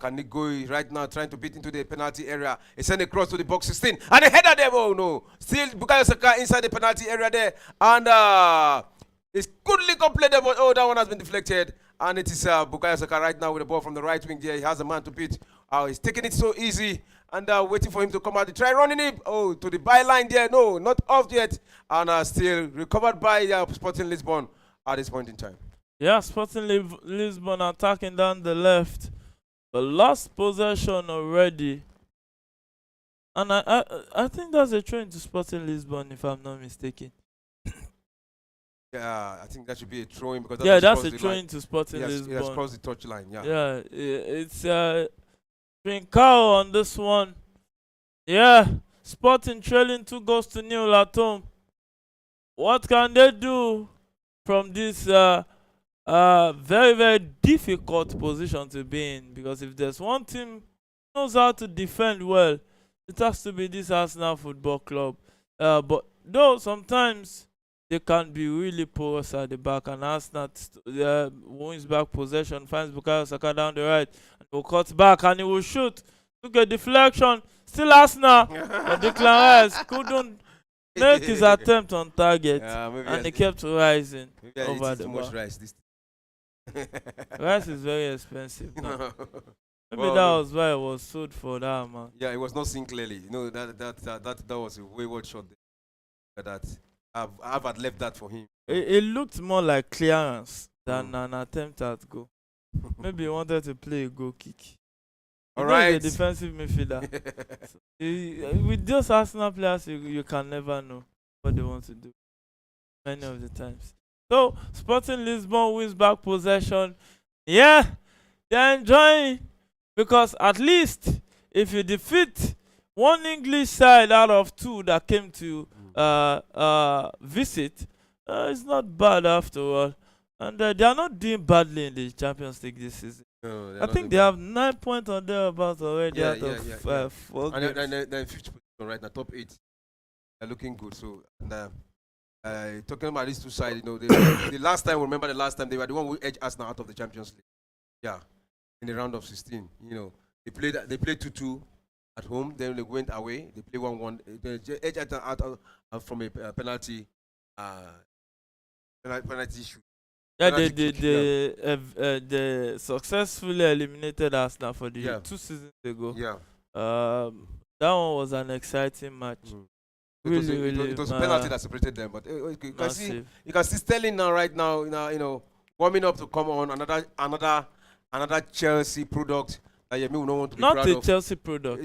[SPEAKER 1] Can he go right now trying to beat into the penalty area? He sent it across to the box 16. And the header there. Oh no. Still Bukayo Saka inside the penalty area there. And it's good link up play there, but that one has been deflected. And it is Bukayo Saka right now with the ball from the right wing there. He has a man to beat. He's taking it so easy. And waiting for him to come out. They try running it. Oh, to the byline there. No, not off yet. And still recovered by Sporting Lisbon at this point in time.
[SPEAKER 2] Yeah, Sporting Lisbon attacking down the left. The lost possession already. And I think that's a throw into Sporting Lisbon, if I'm not mistaken.
[SPEAKER 1] Yeah, I think that should be a throw in because
[SPEAKER 2] that's a throw into Sporting Lisbon.
[SPEAKER 1] He has crossed the touchline.
[SPEAKER 2] Yeah, it's Trincao on this one. Yeah, Sporting trailing 2-0 at home. What can they do from this very, very difficult position to be in? Because if there's one team who knows how to defend well, it has to be this Arsenal Football Club. But though sometimes they can be really porous at the back, and Arsenal wins back possession, finds Bukayo Saka down the right, and will cut back and he will shoot. Look at deflection. Still Arsenal. But Declan Rice couldn't make his attempt on target, and he kept rising over the bar. Rice is very expensive now. Maybe that was why it was sold for that amount.
[SPEAKER 1] Yeah, it was not seen clearly. You know, that was a wayward shot there. That I've had left that for him.
[SPEAKER 2] It looked more like clearance than an attempt at goal. Maybe he wanted to play a goal kick.
[SPEAKER 1] All
[SPEAKER 2] He's a
[SPEAKER 1] right.
[SPEAKER 2] defensive midfielder. With those Arsenal players, you can never know what they want to do many of the times. So, Sporting Lisbon wins back possession. Yeah, they're enjoying because at least if you defeat one English side out of two that came to visit, it's not bad after all. And they are not doing badly in the Champions League this season.
[SPEAKER 1] No,
[SPEAKER 2] I think they have 9 points on thereabouts already
[SPEAKER 1] Yeah,
[SPEAKER 2] out of 4
[SPEAKER 1] and
[SPEAKER 2] games.
[SPEAKER 1] then fifth position right now, top 8. They're looking good. So, and, talking about these two sides, the last time, remember the last time they were the one who edged Arsenal out of the Champions League. Yeah, in the round of 16. They played 2-2 at home. Then they went away. They played 1-1. They edged out from a penalty. Penalty shoot.
[SPEAKER 2] Yeah, they successfully eliminated Arsenal for the 2 seasons ago.
[SPEAKER 1] Yeah.
[SPEAKER 2] That one was an exciting match.
[SPEAKER 1] It was a penalty that separated them, but you can see Sterling now, right now, warming up to come on another Chelsea product that Yemi will not want to be proud of.
[SPEAKER 2] Not a Chelsea product.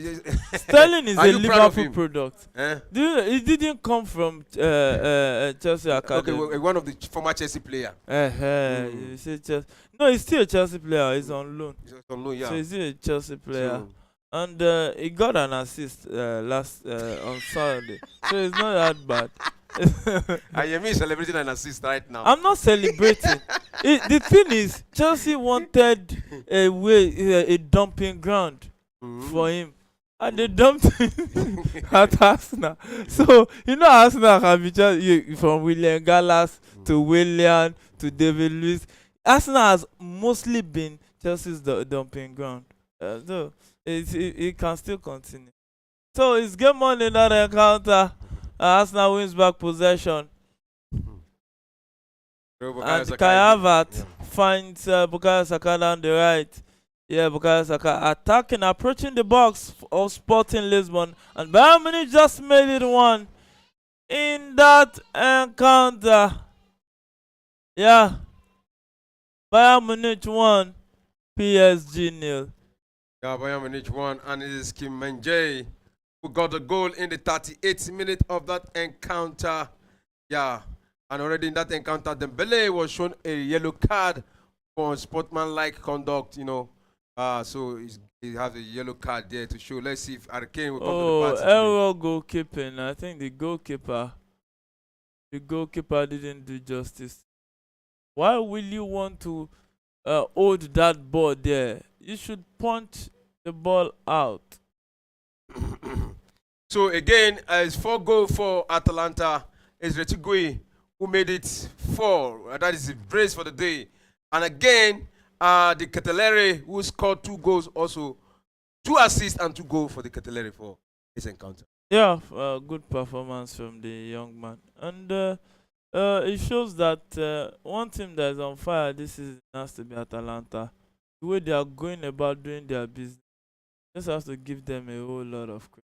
[SPEAKER 2] Sterling is a Liverpool product. It didn't come from Chelsea Academy.
[SPEAKER 1] Okay, one of the former Chelsea player.
[SPEAKER 2] You say Chelsea. No, he's still a Chelsea player. He's on loan.
[SPEAKER 1] He's on loan, yeah.
[SPEAKER 2] So he's still a Chelsea player. And he got an assist last on Saturday. So it's not that bad.
[SPEAKER 1] Yemi is celebrating an assist right now.
[SPEAKER 2] I'm not celebrating. The thing is, Chelsea wanted a dumping ground for him. And they dumped him at Arsenal. So, Arsenal can be just from William Gallas to Willian to David Luiz. Arsenal has mostly been Chelsea's dumping ground. So, it can still continue. So, it's game on in that encounter. Arsenal wins back possession. And Kai Havertz finds Bukayo Saka down the right. Yeah, Bukayo Saka attacking, approaching the box of Sporting Lisbon. And Bayern Munich just made it 1 in that encounter. Yeah. Bayern Munich 1, PSG 0.
[SPEAKER 1] Yeah, Bayern Munich 1, and it is Kim Min-jae who got the goal in the 38th minute of that encounter. Yeah, and already in that encounter, Dembele was shown a yellow card for sportsmanlike conduct, so he has a yellow card there to show. Let's see if Arcane will come to the party.
[SPEAKER 2] Error goalkeeping. I think the goalkeeper didn't do justice. Why will you want to hold that ball there? You should punch the ball out.
[SPEAKER 1] So again, it's 4 goals for Atalanta. It's Retigui who made it 4. That is a brace for the day. And again, the Ketelere who scored 2 goals also. 2 assists and 2 goals for the Ketelere for this encounter.
[SPEAKER 2] Yeah, good performance from the young man. And it shows that one team that is on fire this season has to be Atalanta. The way they are going about doing their business, just has to give them a whole lot of credit.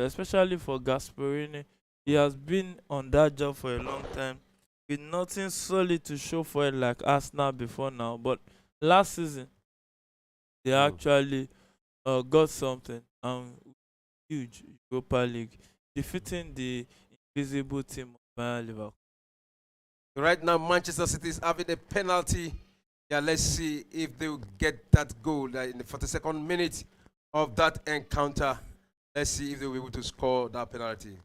[SPEAKER 2] Especially for Gasperini. He has been on that job for a long time with nothing solid to show for it like Arsenal before now. But last season, they actually got something. Huge Europa League, defeating the invisible team of Bayern Liverpool.
[SPEAKER 1] Right now, Manchester City is having a penalty. Yeah, let's see if they will get that goal in the 42nd minute of that encounter. Let's see if they will be able to score that penalty.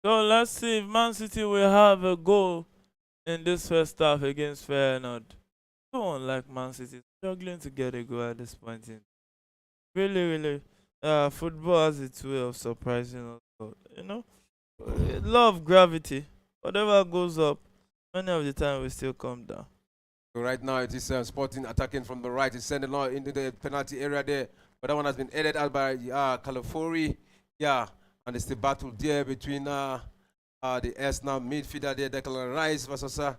[SPEAKER 2] So let's see if Man City will have a goal in this first half against Feyenoord. So unlike Man City, struggling to get a goal at this point in. Really, football has its way of surprising us. Law of gravity. Whatever goes up, many of the time we still come down.
[SPEAKER 1] So right now it is Sporting attacking from the right. It's sending it into the penalty area there. But that one has been headed out by Calafori. Yeah, and it's the battle there between the Arsenal midfielder there, Declan Rice versus the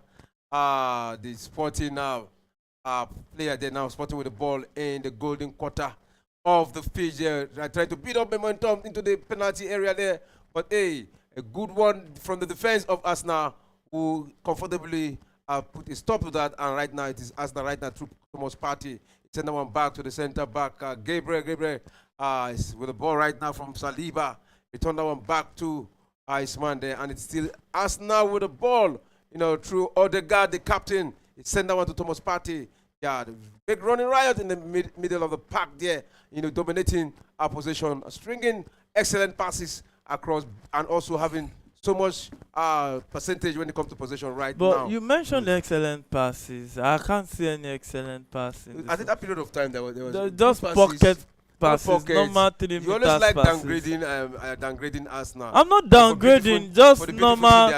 [SPEAKER 1] Sporting player there now, Sporting with the ball in the golden quarter of the pitch there. Trying to beat up momentum into the penalty area there. But hey, a good one from the defense of Arsenal, who comfortably put a stop to that. And right now it is Arsenal right now through Thomas Partey. Send that one back to the center back. Gabriel is with the ball right now from Saliba. Return that one back to his man there, and it's still Arsenal with the ball. Through Odegaard, the captain. He sent that one to Thomas Partey. Yeah, the big running riot in the middle of the park there. Dominating our possession, stringing excellent passes across, and also having so much percentage when it comes to possession now.
[SPEAKER 2] But you mentioned excellent passes. I can't see any excellent passes.
[SPEAKER 1] I think that period of time there was
[SPEAKER 2] just pocket passes, normal 3 meters.
[SPEAKER 1] You always like
[SPEAKER 2] passes.
[SPEAKER 1] downgrading Arsenal.
[SPEAKER 2] I'm not downgrading, just normal.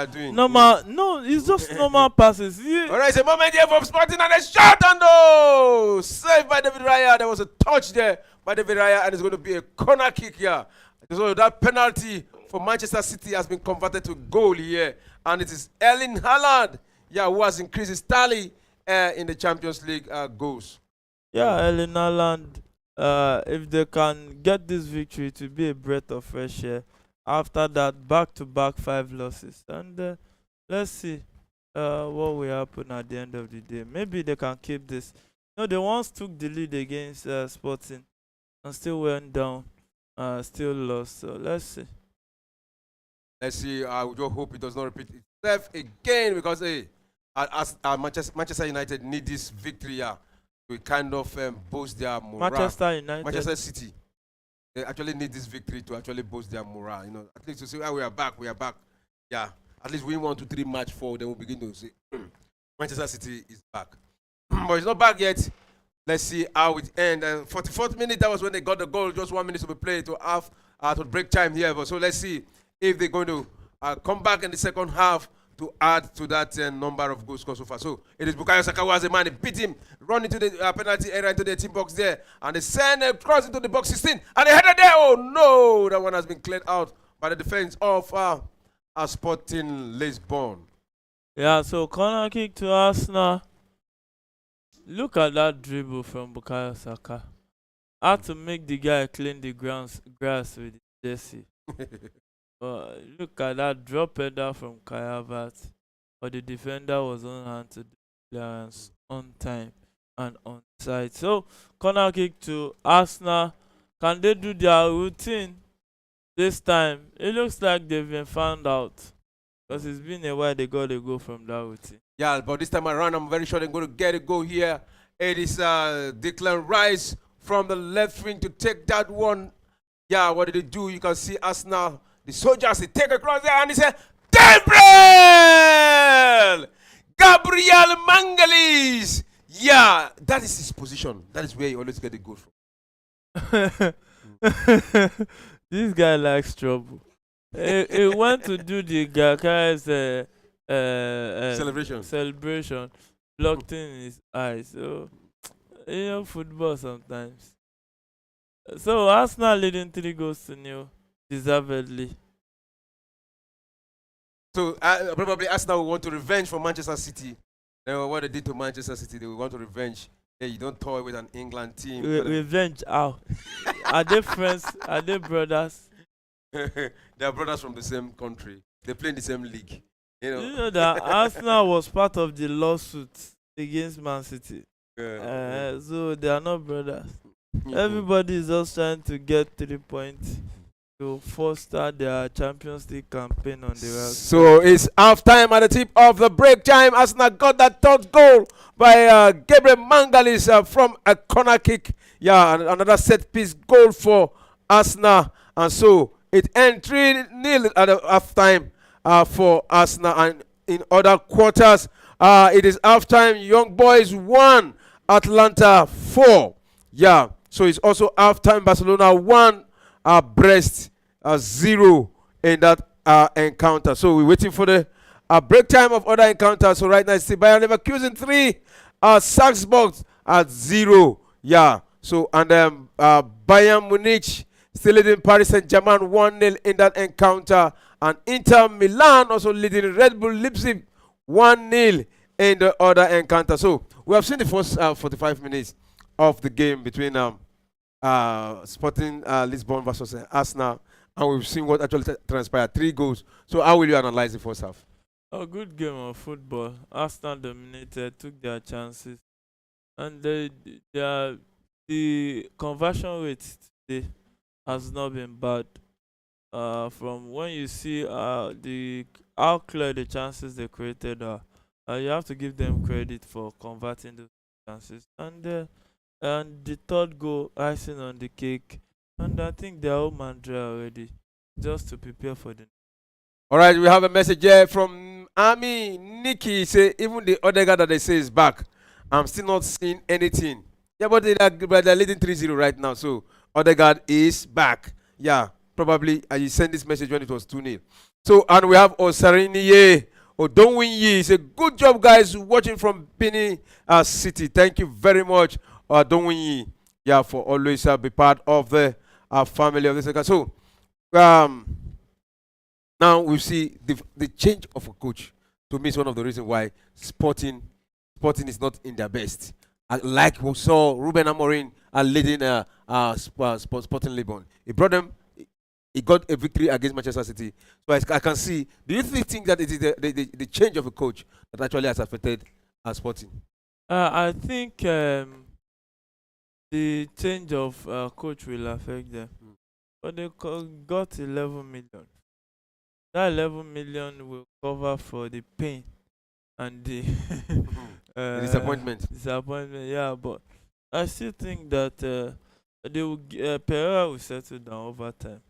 [SPEAKER 2] No, it's just normal passes.
[SPEAKER 1] All right, it's a moment here from Sporting and a shot and oh, saved by David Raya. There was a touch there by David Raya, and it's going to be a corner kick here. So that penalty for Manchester City has been converted to goal here, and it is Erling Haaland, who has increased his tally in the Champions League goals.
[SPEAKER 2] Yeah, Erling Haaland. If they can get this victory, to be a breath of fresh air. After that, back-to-back 5 losses, and let's see what will happen at the end of the day. Maybe they can keep this. They once took the lead against Sporting and still went down, still lost. So let's see.
[SPEAKER 1] Let's see. I would just hope it does not repeat itself again, because Manchester United need this victory here. We kind of boost their morale. Manchester City, they actually need this victory to actually boost their morale. At least to say, we are back. Yeah, at least win 1, 2, 3 match 4, then we'll begin to say Manchester City is back. But it's not back yet. Let's see how it ends. 44th minute, that was when they got the goal. Just 1 minute to be played to break time here. But so let's see if they're going to come back in the second half to add to that number of goals scored so far. So it is Bukayo Saka who has a man. He beat him, run into the penalty area, into the team box there, and they send a cross into the box 16, and they headed there. Oh no, that one has been cleared out by the defense of Sporting Lisbon.
[SPEAKER 2] Yeah, so corner kick to Arsenal. Look at that dribble from Bukayo Saka. Had to make the guy clean the grass with the jersey. Look at that drop header from Kai Havertz, but the defender was on hand to the clearance on time and on side. So corner kick to Arsenal. Can they do their routine this time? It looks like they've been found out, because it's been a while they got a goal from that routine.
[SPEAKER 1] Yeah, but this time around, I'm very sure they're going to get a goal here. It is Declan Rice from the left wing to take that one. Yeah, what did they do? You can see Arsenal. The soldiers, they take across there, and he said, Gabriel Mangalis! Yeah, that is his position. That is where he always get the goal from.
[SPEAKER 2] This guy likes trouble. He went to do the guy's celebration, blocked in his eyes. So, football sometimes. So, Arsenal leading 3 goals to 0. Deservedly.
[SPEAKER 1] So probably Arsenal will want to revenge for Manchester City. What they did to Manchester City, they will want to revenge. Yeah, you don't toy with an England team.
[SPEAKER 2] Revenge? How? Are they friends? Are they brothers?
[SPEAKER 1] They are brothers from the same country. They play in the same league.
[SPEAKER 2] You know that Arsenal was part of the lawsuit against Man City. So they are not brothers. Everybody is just trying to get 3 points to foster their Champions League campaign on the road.
[SPEAKER 1] So it's half time at the tip of the break time. Arsenal got that third goal by Gabriel Mangalis from a corner kick. Yeah, and another set piece goal for Arsenal. And so it ends 3-0 at the half time for Arsenal. And in other quarters, it is half time. Young Boys 1, Atlanta 4. Yeah, so it's also half time. Barcelona 1. Brest 0 in that encounter. So we're waiting for the break time of other encounters. So right now it's Bayern Leverkusen 3, Salzburg at 0. Yeah. So and Bayern Munich still leading Paris Saint-Germain 1-0 in that encounter, and Inter Milan also leading Red Bull Leipzig 1-0 in the other encounter. So we have seen the first 45 minutes of the game between Sporting Lisbon versus Arsenal, and we've seen what actually transpired. 3 goals. So how will you analyze the first half?
[SPEAKER 2] A good game of football. Arsenal dominated, took their chances, and the conversion rate today has not been bad. From when you see the how clear the chances they created are, you have to give them credit for converting those chances. And the third goal, icing on the cake, and I think they're all man dry already, just to prepare for the.
[SPEAKER 1] All right, we have a message here from Ami Nikki. Say even the other guy that they say is back. I'm still not seeing anything. Yeah, but they're leading 3-0 right now. So Odegaard is back. Yeah, probably. And you sent this message when it was 2-0. So and we have Osariniye Odonwinyi. Say good job, guys, watching from Benin City. Thank you very much, Odonwinyi. Yeah, for always be part of the family of this. So now we see the change of a coach. To me, is one of the reasons why Sporting is not in their best. Like we saw Ruben Amorim leading Sporting Lisbon. He brought them. He got a victory against Manchester City. So I can see. Do you think that it is the change of a coach that actually has affected Sporting?
[SPEAKER 2] I think the change of coach will affect them, but they got 11 million. That 11 million will cover for the pain and the
[SPEAKER 1] The disappointment.
[SPEAKER 2] disappointment. Yeah, but I still think that Pereira will settle down over time.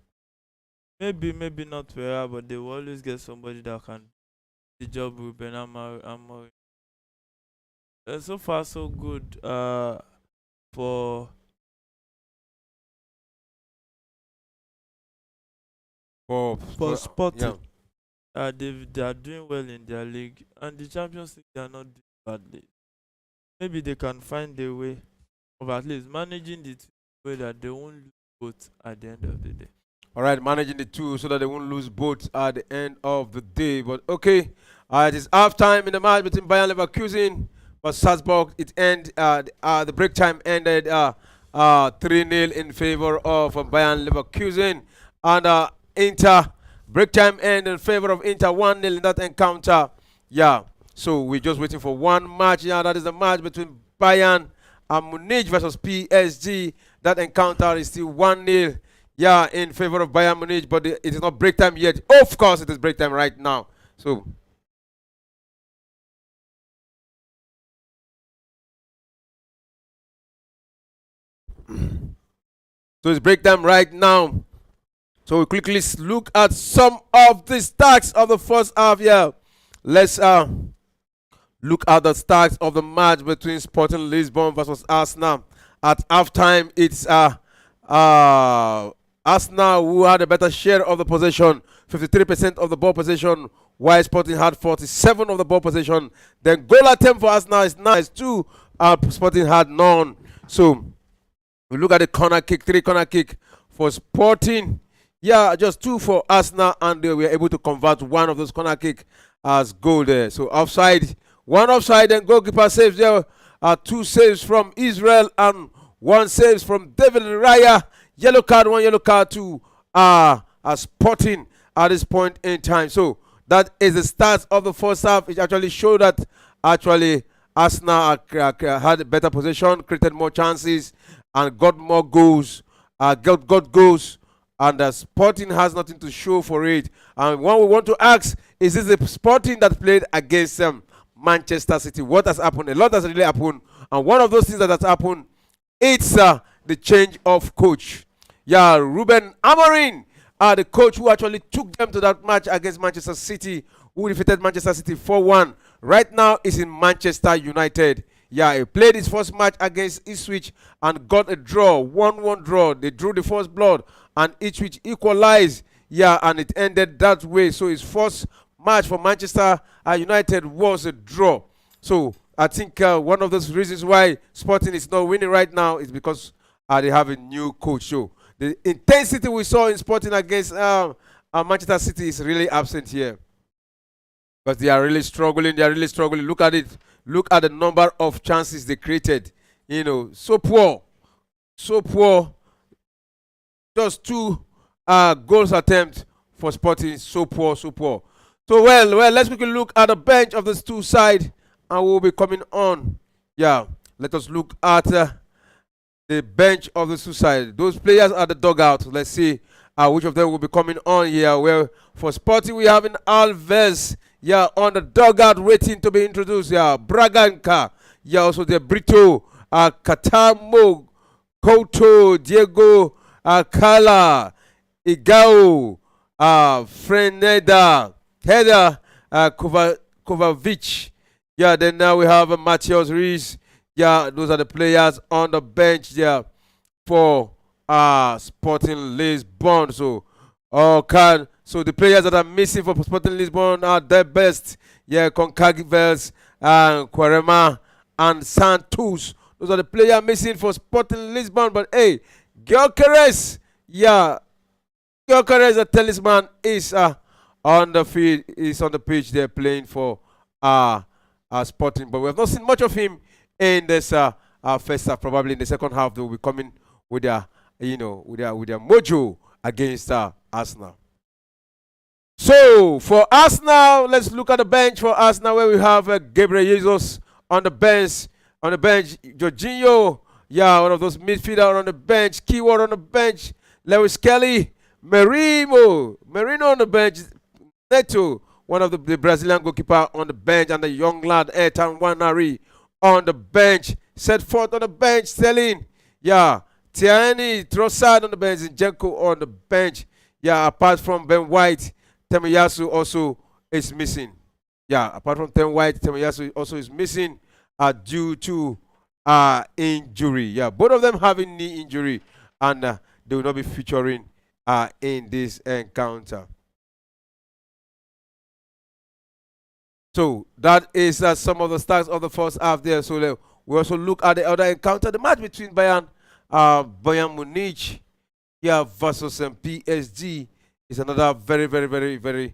[SPEAKER 2] Maybe not Pereira, but they will always get somebody that can do the job with Ben Amorim. So far, so good. For
[SPEAKER 1] For
[SPEAKER 2] Sporting, they are doing well in their league, and the Champions League they are not doing badly. Maybe they can find a way of at least managing the way that they won't lose both at the end of the day.
[SPEAKER 1] All right, managing the two so that they won't lose both at the end of the day. But okay, it is half time in the match between Bayern Leverkusen but Salzburg. The break time ended 3-0 in favor of Bayern Leverkusen, and Inter break time ended in favor of Inter 1-0 in that encounter. Yeah, so we're just waiting for one match. Yeah, that is the match between Bayern and Munich versus PSG. That encounter is still 1-0. Yeah, in favor of Bayern Munich, but it is not break time yet. Of course, it is break time right now. So it's break time right now. So we quickly look at some of the stats of the first half. Yeah, let's look at the stats of the match between Sporting Lisbon versus Arsenal. At halftime, it's Arsenal who had a better share of the possession, 53% of the ball possession, while Sporting had 47% of the ball possession. Then goal attempt for Arsenal is nice too. Sporting had none. So we look at the corner kick, 3 corner kick for Sporting. Yeah, just 2 for Arsenal, and they were able to convert one of those corner kick as goal there. So offside, 1 offside, and goalkeeper saves there. 2 saves from Israel and 1 saves from David Raya. Yellow card, 1 yellow card to Sporting at this point in time. So that is the start of the first half. It actually showed that actually Arsenal had better possession, created more chances, and got more goals. Got goals, and Sporting has nothing to show for it. And what we want to ask is this the Sporting that played against Manchester City? What has happened? A lot has really happened, and one of those things that has happened, it's the change of coach. Yeah, Ruben Amorim, the coach who actually took them to that match against Manchester City, who defeated Manchester City 4-1. Right now is in Manchester United. Yeah, he played his first match against Ipswich and got a draw, 1-1 draw. They drew the first blood, and Ipswich equalized. Yeah, and it ended that way. So his first match for Manchester United was a draw. So I think one of those reasons why Sporting is not winning right now is because they have a new coach. So the intensity we saw in Sporting against Manchester City is really absent here. But they are really struggling. They are really struggling. Look at it. Look at the number of chances they created. You know, so poor. So poor. Just 2 goals attempt for Sporting. So poor, so poor. So let's quickly look at the bench of these two sides, and we'll be coming on. Yeah, let us look at the bench of the two sides. Those players are the dugout. Let's see which of them will be coming on here. Well, for Sporting, we have in Alves, yeah, on the dugout waiting to be introduced. Yeah, Braganca, yeah, also the Brito, Katamo, Couto, Diego, Kala, Igao, Freneda, Heather, Kovacic. Yeah, then now we have Matthias Rees. Yeah, those are the players on the bench there for Sporting Lisbon. So, so the players that are missing for Sporting Lisbon are their best. Yeah, Concagvels, Quarema, and Santos. Those are the players missing for Sporting Lisbon. But hey, Gyökeres, yeah, Gyökeres, the talisman, is on the field, is on the pitch. They're playing for Sporting, but we have not seen much of him in this first half. Probably in the second half, they will be coming with their, with their mojo against Arsenal. So for Arsenal, let's look at the bench for Arsenal, where we have Gabriel Jesus on the bench. On the bench, Jorginho, yeah, one of those midfielders on the bench. Keyword on the bench, Lewis Kelly, Merino on the bench, Neto, one of the Brazilian goalkeeper on the bench, and the young lad Ethan Wanari on the bench. Set forth on the bench, Sterling, yeah, Tiani Trossard on the bench, Zinchenko on the bench. Yeah, apart from Ben White, Temiyasu also is missing. Yeah, apart from Ben White, Temiyasu also is missing due to injury. Yeah, both of them having knee injury, and they will not be featuring in this encounter. So that is some of the stats of the first half there. So we also look at the other encounter, the match between Bayern Munich, yeah, versus PSG is another very, very, very, very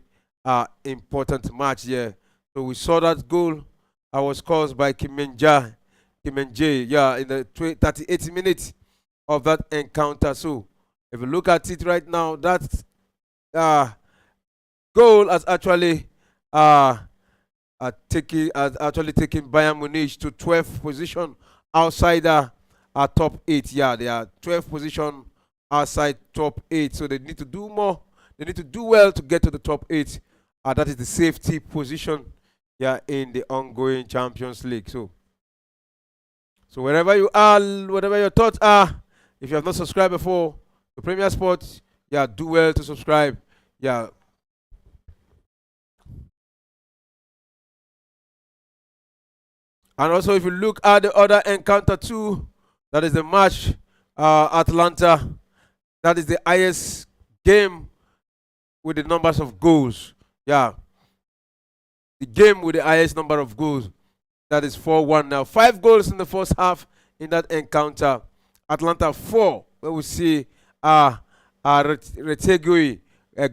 [SPEAKER 1] important match here. So we saw that goal was caused by Kim Min-jae, yeah, in the 38th minute of that encounter. So if you look at it right now, that goal has actually taken Bayern Munich to 12th position outside top 8. Yeah, they are 12th position outside top 8. So they need to do more. They need to do well to get to the top 8. That is the safety position, yeah, in the ongoing Champions League. So wherever you are, whatever your thoughts are, if you have not subscribed before to Premier Sports, yeah, do well to subscribe. Yeah. And also, if you look at the other encounter too, that is the match Atlanta. That is the highest game with the numbers of goals. Yeah. The game with the highest number of goals. That is 4-1 now. 5 goals in the first half in that encounter. Atlanta 4, where we see Retegui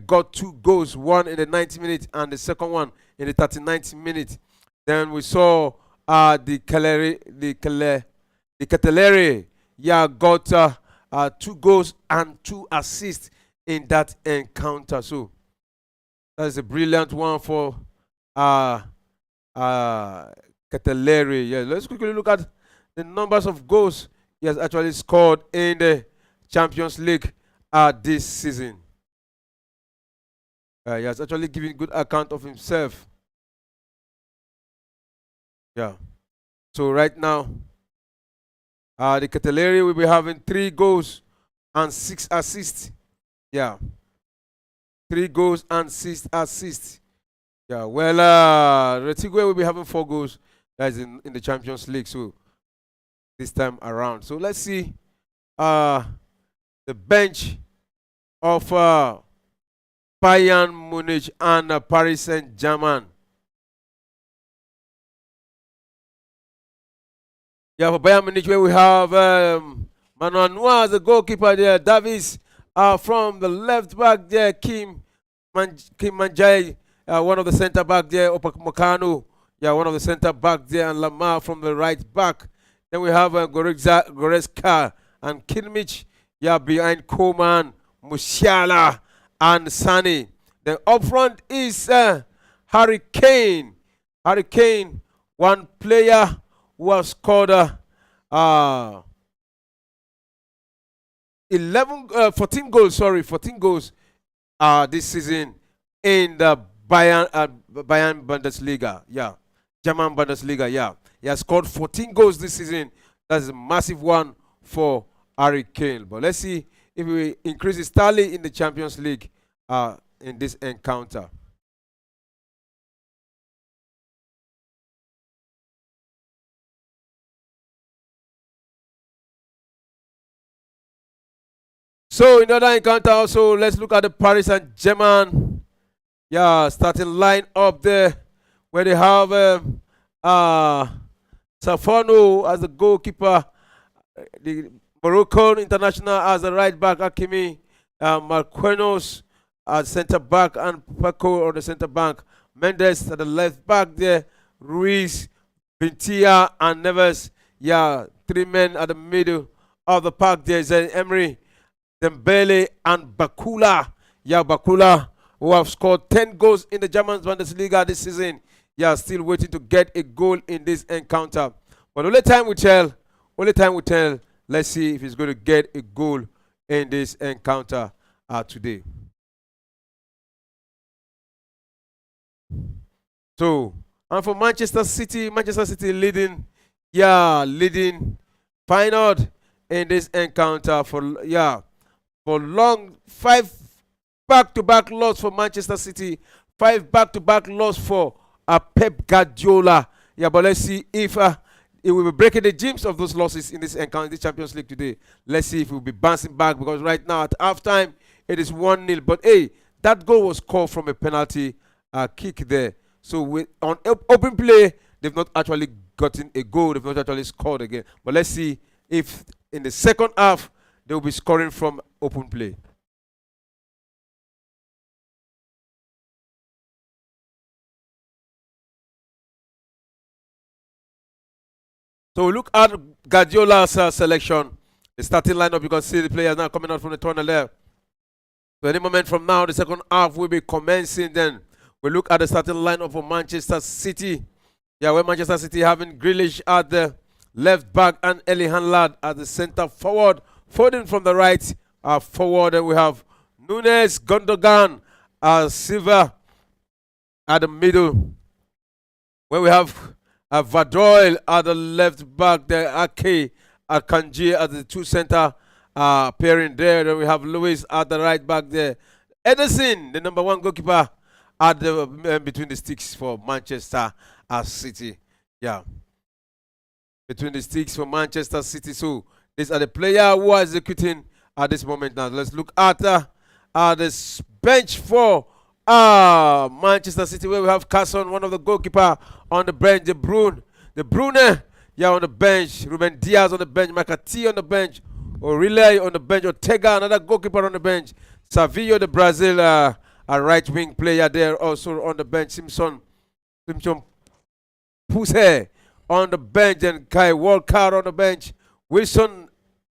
[SPEAKER 1] got 2 goals, one in the 90 minutes and the second one in the 39th minute. Then we saw the Catelere, yeah, got 2 goals and 2 assists in that encounter. So that is a brilliant one for Catelere. Yeah, let's quickly look at the numbers of goals he has actually scored in the Champions League this season. He has actually given good account of himself. Yeah. So right now, the Catelere will be having 3 goals and 6 assists. Yeah. 3 goals and 6 assists. Yeah. Well, Retigui will be having 4 goals. That's in the Champions League. So this time around. So let's see the bench of Bayern Munich and Paris Saint-Germain. Yeah, for Bayern Munich, where we have Manuel Neuer as the goalkeeper there, Davies from the left back there, Kim Min-jae, one of the centre back there, Upamecano, yeah, one of the centre back there, and Lamar from the right back. Then we have Goretzka and Kimmich, yeah, behind Koeman, Musiala, and Sane. Then up front is Harry Kane. Harry Kane, one player who has scored 14 goals. Sorry, 14 goals this season in the Bayern Bundesliga. Yeah, German Bundesliga. Yeah, he has scored 14 goals this season. That's a massive one for Harry Kane. But let's see if we increase his tally in the Champions League in this encounter. So in other encounter also, let's look at the Paris Saint-Germain. Yeah, starting line up there where they have Safano as the goalkeeper, the Moroccan international as the right back, Hakimi, Marquinhos as centre back, and Paco on the centre back. Mendes at the left back there, Ruiz, Bintia, and Neves. Yeah, three men at the middle of the park. There's Emery, Dembele, and Bakula. Yeah, Bakula, who have scored 10 goals in the German Bundesliga this season. Yeah, still waiting to get a goal in this encounter. But only time will tell. Only time will tell. Let's see if he's going to get a goal in this encounter today. So, and for Manchester City leading, leading final in this encounter for long 5 back-to-back loss for Manchester City, 5 back-to-back loss for Pep Guardiola. Yeah, but let's see if it will be breaking the gyms of those losses in this encounter, this Champions League today. Let's see if we'll be bouncing back, because right now at halftime it is 1-0. But hey, that goal was called from a penalty kick there. So on open play, they've not actually gotten a goal. They've not actually scored again. But let's see if in the second half they will be scoring from open play. So we look at Guardiola's selection, the starting lineup. You can see the players now coming out from the tunnel there. So any moment from now, the second half will be commencing. Then we look at the starting lineup for Manchester City. Yeah, where Manchester City having Grealish at the left back and Elihan Lad at the center forward. Foden from the right forward. And we have Nunes, Gundogan, Silva at the middle. Where we have Vadoil at the left back, the Ake at Kanji at the two center pairing there. Then we have Lewis at the right back there. Ederson, the number 1 goalkeeper, at the between the sticks for Manchester City. Yeah, between the sticks for Manchester City. So these are the players who are executing at this moment. Now let's look at this bench for Manchester City, where we have Carson, one of the goalkeeper, on the bench. De Bruyne, yeah, on the bench. Ruben Diaz on the bench. Makati on the bench. O'Reilly on the bench. Ortega, another goalkeeper, on the bench. Savillo, the Brazil, a right wing player there, also on the bench. Simpson Puse on the bench, and Kai Walker on the bench. Wilson,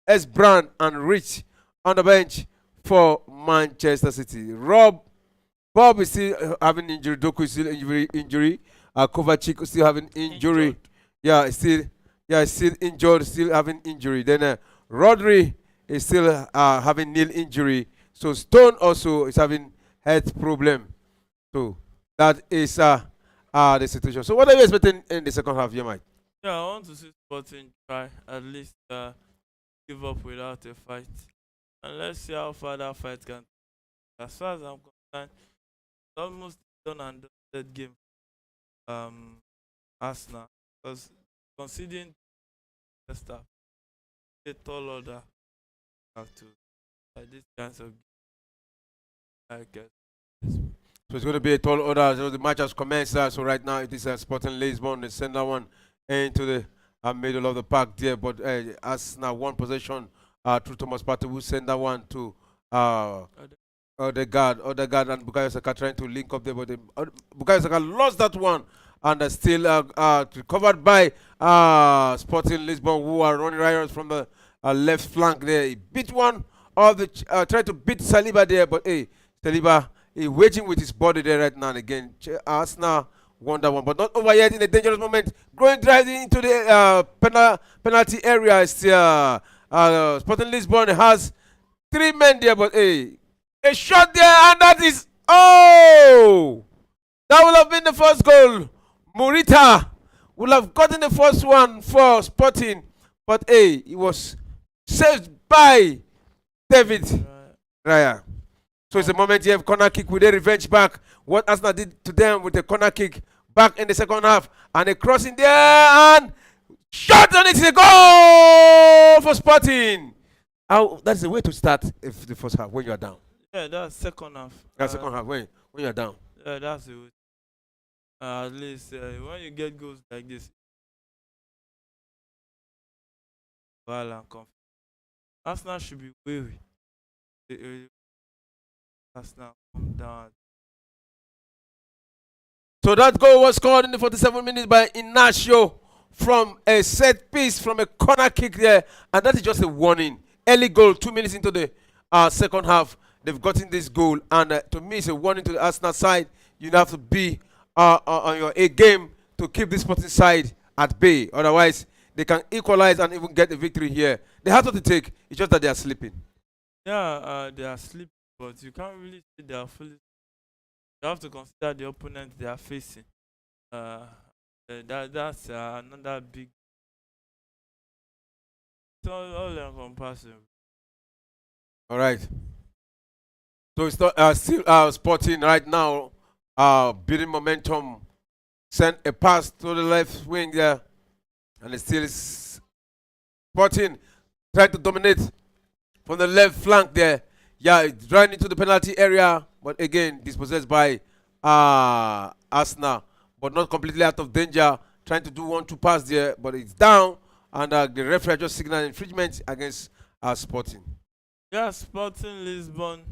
[SPEAKER 1] S. Brand, and Rich on the bench for Manchester City. Bob is still having injury. Doku is still injury. Kovacic is still having injury. Injured. Yeah, still injured, still having injury. Then Rodri is still having nil injury. So Stone also is having health problem. So that is the situation. So what are you expecting in the second half, Mike?
[SPEAKER 2] Yeah, I want to see Sporting try at least give up without a fight, and let's see how far that fight can. As far as I'm concerned, it's almost done and dusted game. Arsenal, because considering the stuff, a tall order have to this kinds of I guess.
[SPEAKER 1] So it's going to be a tall order. So the match has commenced. So right now it is Sporting Lisbon. They send that one into the middle of the park there. But as now one possession through Thomas Partey, who send that one to Odegaard and Bukayo Saka trying to link up there. But Bukayo Saka lost that one. And still recovered by Sporting Lisbon, who are running right from the left flank there. He beat one of the tried to beat Saliba there, but hey, Saliba He waging with his body there right now and again. Arsenal won that one, but not over yet in a dangerous moment. Going driving into the penalty area. Still, Sporting Lisbon has 3 men there, but a shot there, and that is that will have been the first goal. Morita will have gotten the first one for Sporting, but he was saved by David Raya. So it's a moment you have corner kick with a revenge back. What Arsenal did to them with the corner kick back in the second half, and a cross in there and shot, and it's a goal for Sporting. That's the way to start if the first half when you are down.
[SPEAKER 2] Yeah, that's second half.
[SPEAKER 1] That's second half when you are down.
[SPEAKER 2] Yeah, that's the way. At least when you get goals like this, well and confident. Arsenal should be wary. Arsenal come down.
[SPEAKER 1] So that goal was scored in the 47th minute by Inacio from a set piece, from a corner kick there, and that is just a warning. Early goal, 2 minutes into the second half, they've gotten this goal, and to me, it's a warning to the Arsenal side. You have to be on your A game to keep this Sporting side at bay. Otherwise, they can equalize and even get the victory here. They have to take. It's just that they are sleeping.
[SPEAKER 2] Yeah, they are sleeping, but you can't really say they are fully. You have to consider the opponent they are facing. That's another big. It's all encompassing.
[SPEAKER 1] All right. So it's not, still Sporting right now, building momentum. Sent a pass to the left wing there, and it still is Sporting trying to dominate from the left flank there. Yeah, it's running into the penalty area, but again dispossessed by Arsenal, but not completely out of danger. Trying to do 1-2 pass there, but it's down, and the referee just signaled infringement against Sporting.
[SPEAKER 2] Yeah, Sporting Lisbon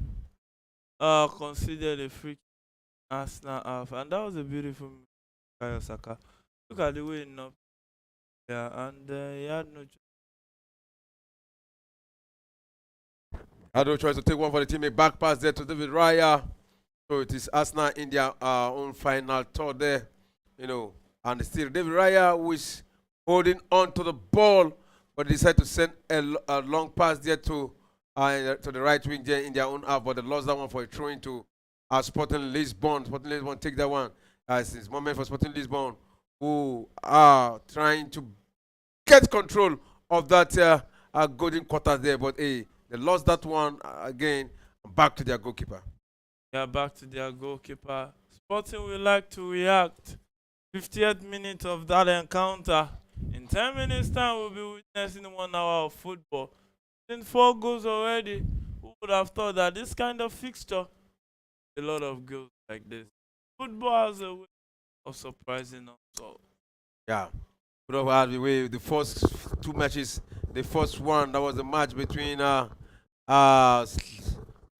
[SPEAKER 2] considered a free Arsenal half, and that was a beautiful move by Osaka. Look at the way he knocked there, and he had no choice.
[SPEAKER 1] Had no choice to take one for the team. A back pass there to David Raya. So it is Arsenal in their own final third there, and still David Raya, who is holding on to the ball, but decided to send a long pass there to the right wing there in their own half, but they lost that one for a throw into Sporting Lisbon. Sporting Lisbon take that one. It's a moment for Sporting Lisbon, who are trying to get control of that golden quarter there, but they lost that one again. Back to their goalkeeper.
[SPEAKER 2] Yeah, back to their goalkeeper. Sporting will like to react. 50th minute of that encounter. In 10 minutes' time, we'll be witnessing 1 hour of football. In 4 goals already, who would have thought that this kind of fixture, a lot of goals like this. Football has a way of surprising us all.
[SPEAKER 1] Yeah. The first 2 matches, the first one, that was the match between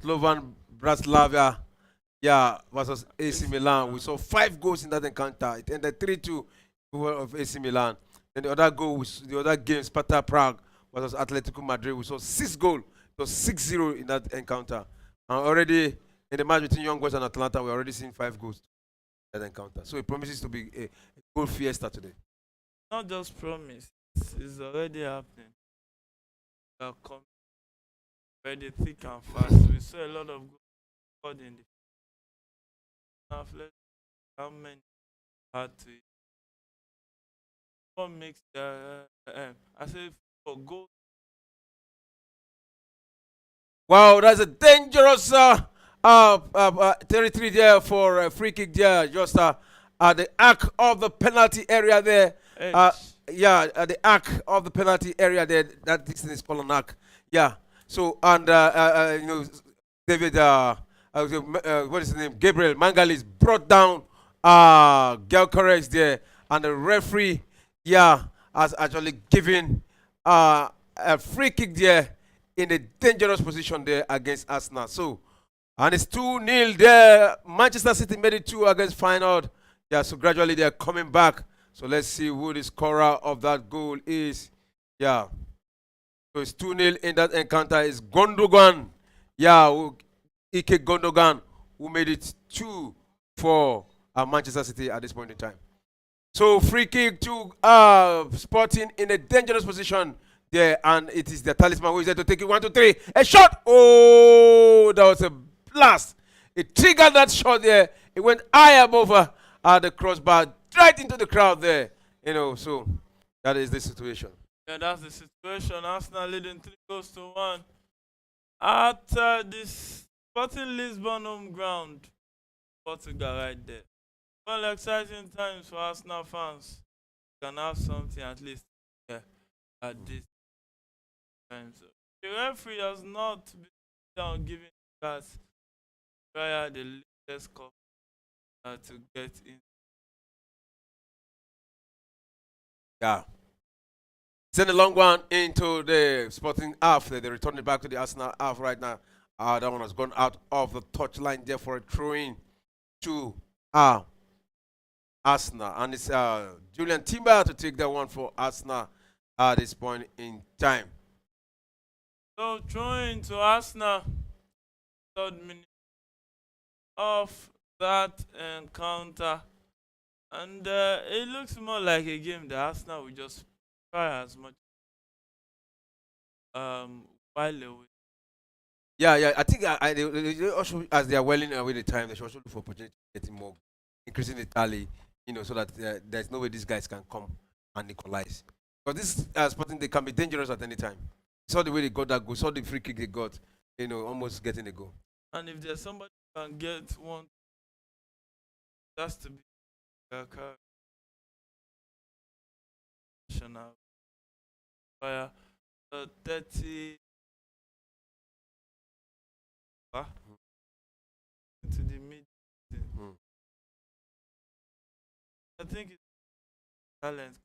[SPEAKER 1] Slovan Bratislava versus AC Milan. We saw 5 goals in that encounter. It ended 3-2 of AC Milan. Then the other game, Sparta Prague versus Atletico Madrid. We saw 6 goals. It was 6-0 in that encounter. And already in the match between Young Boys and Atlanta, we're already seeing 5 goals in that encounter. So it promises to be a goal fiesta today.
[SPEAKER 2] Not just promise, it's already happening. They're coming very thick and fast. We saw a lot of goals scored in the half. How many had to? What makes I say for goals?
[SPEAKER 1] Wow, that's a dangerous territory there for a free kick there, just at the arc of the penalty area there. At the arc of the penalty area there. That distance is called an arc. Yeah. So and David, what is his name? Gabriel Mangalis brought down Gyökeres there, and the referee, has actually given a free kick there in a dangerous position there against Arsenal. So, and it's 2-0 there. Manchester City made it 2 against Feyenoord. Yeah, so gradually they're coming back. So let's see who the scorer of that goal is. Yeah. So it's 2-0 in that encounter. It's Gundogan. Yeah, Ike Gundogan, who made it 2 for Manchester City at this point in time. So free kick to Sporting in a dangerous position there, and it is the talisman who is there to take it. 1, 2, 3. A shot! Oh, that was a blast. It triggered that shot there. It went high above the crossbar, right into the crowd there. So that is the situation.
[SPEAKER 2] Yeah, that's the situation. Arsenal leading 3-1 at this Sporting Lisbon home ground, Portugal, right there. Well, exciting times for Arsenal fans. Can have something at least at this time. So the referee has not been down giving cards prior the latest cup to get in.
[SPEAKER 1] Yeah. Send a long one into the Sporting half. They return it back to the Arsenal half right now. That one has gone out of the touchline there for a throw-in to Arsenal. And it's Julian Timber to take that one for Arsenal at this point in time.
[SPEAKER 2] So throwing to Arsenal, 3rd minute of that encounter. And it looks more like a game that Arsenal will just try as much while away.
[SPEAKER 1] Yeah. I think they also, as they are welling away the time, they should also look for opportunity to get more, increasing the tally, so that there's no way these guys can come and equalize. Because this Sporting, they can be dangerous at any time. Saw the way they got that goal, saw the free kick they got, almost getting the goal.
[SPEAKER 2] And if there's somebody who can get one, that's to be fire 30 to the mid. I think it's talent.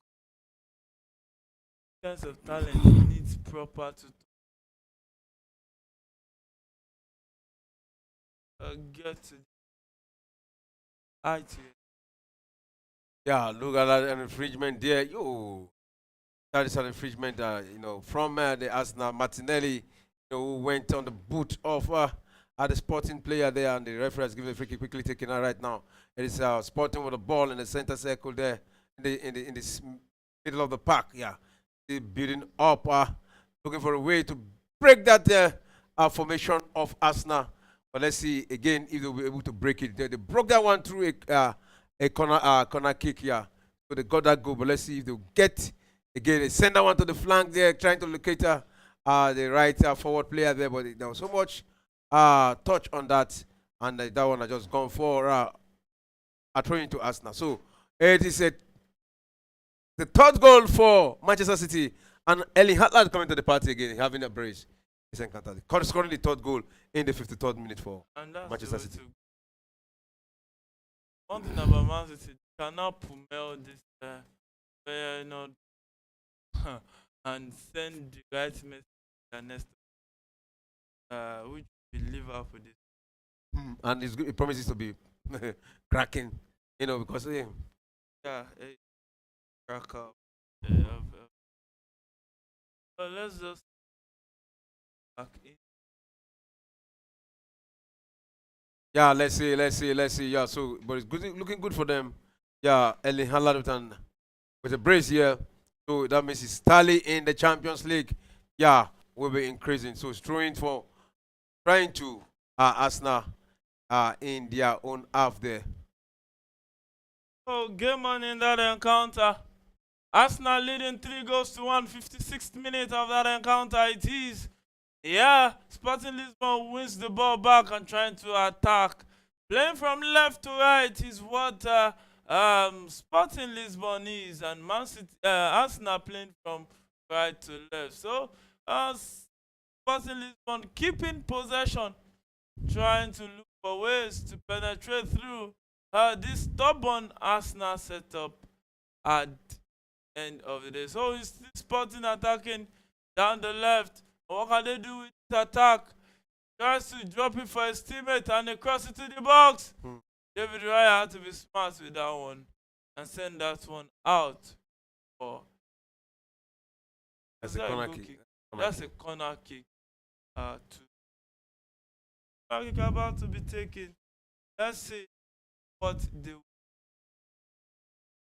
[SPEAKER 2] Kinds of talent needs proper to get to IT.
[SPEAKER 1] Yeah, look at that infringement there. That is an infringement, from the Arsenal. Martinelli, who went on the boot of the Sporting player there, and the referee has given the free kick, quickly taken out right now. It is Sporting with the ball in the center circle there, in the middle of the park. Yeah, they're building up, looking for a way to break that formation of Arsenal. But let's see again if they'll be able to break it. They broke that one through a corner kick. Yeah, so they got that goal. But let's see if they'll get again. They send that one to the flank there, trying to locate the right forward player there. But there was so much touch on that, and that one has just gone for a throw into Arsenal. So it is the 3rd goal for Manchester City, and Erling Haaland coming to the party again, having a brace. He's encountered scoring the 3rd goal in the 53rd minute for Manchester City.
[SPEAKER 2] One thing about Man City, they cannot pummel this player, and send the right message to next, which we Liverpool this.
[SPEAKER 1] And it promises to be cracking, because
[SPEAKER 2] crack up. But let's just back in.
[SPEAKER 1] Yeah, let's see. Yeah, so but it's looking good for them. Yeah, Erling Haaland with a brace here. So that means his tally in the Champions League, will be increasing. So it's trying to Arsenal in their own half there.
[SPEAKER 2] Oh, game on in that encounter. Arsenal leading 3-1, 56th minute of that encounter. It is. Yeah, Sporting Lisbon wins the ball back and trying to attack. Playing from left to right is what Sporting Lisbon is, and Arsenal playing from right to left. So Sporting Lisbon keeping possession, trying to look for ways to penetrate through this stubborn Arsenal setup at the end of the day. So it's Sporting attacking down the left. What can they do with the attack? Tries to drop it for his teammate and they cross it to the box. David Raya had to be smart with that one and send that one out.
[SPEAKER 1] That's a corner kick.
[SPEAKER 2] That's a corner kick. Corner kick about to be taken. let's say what they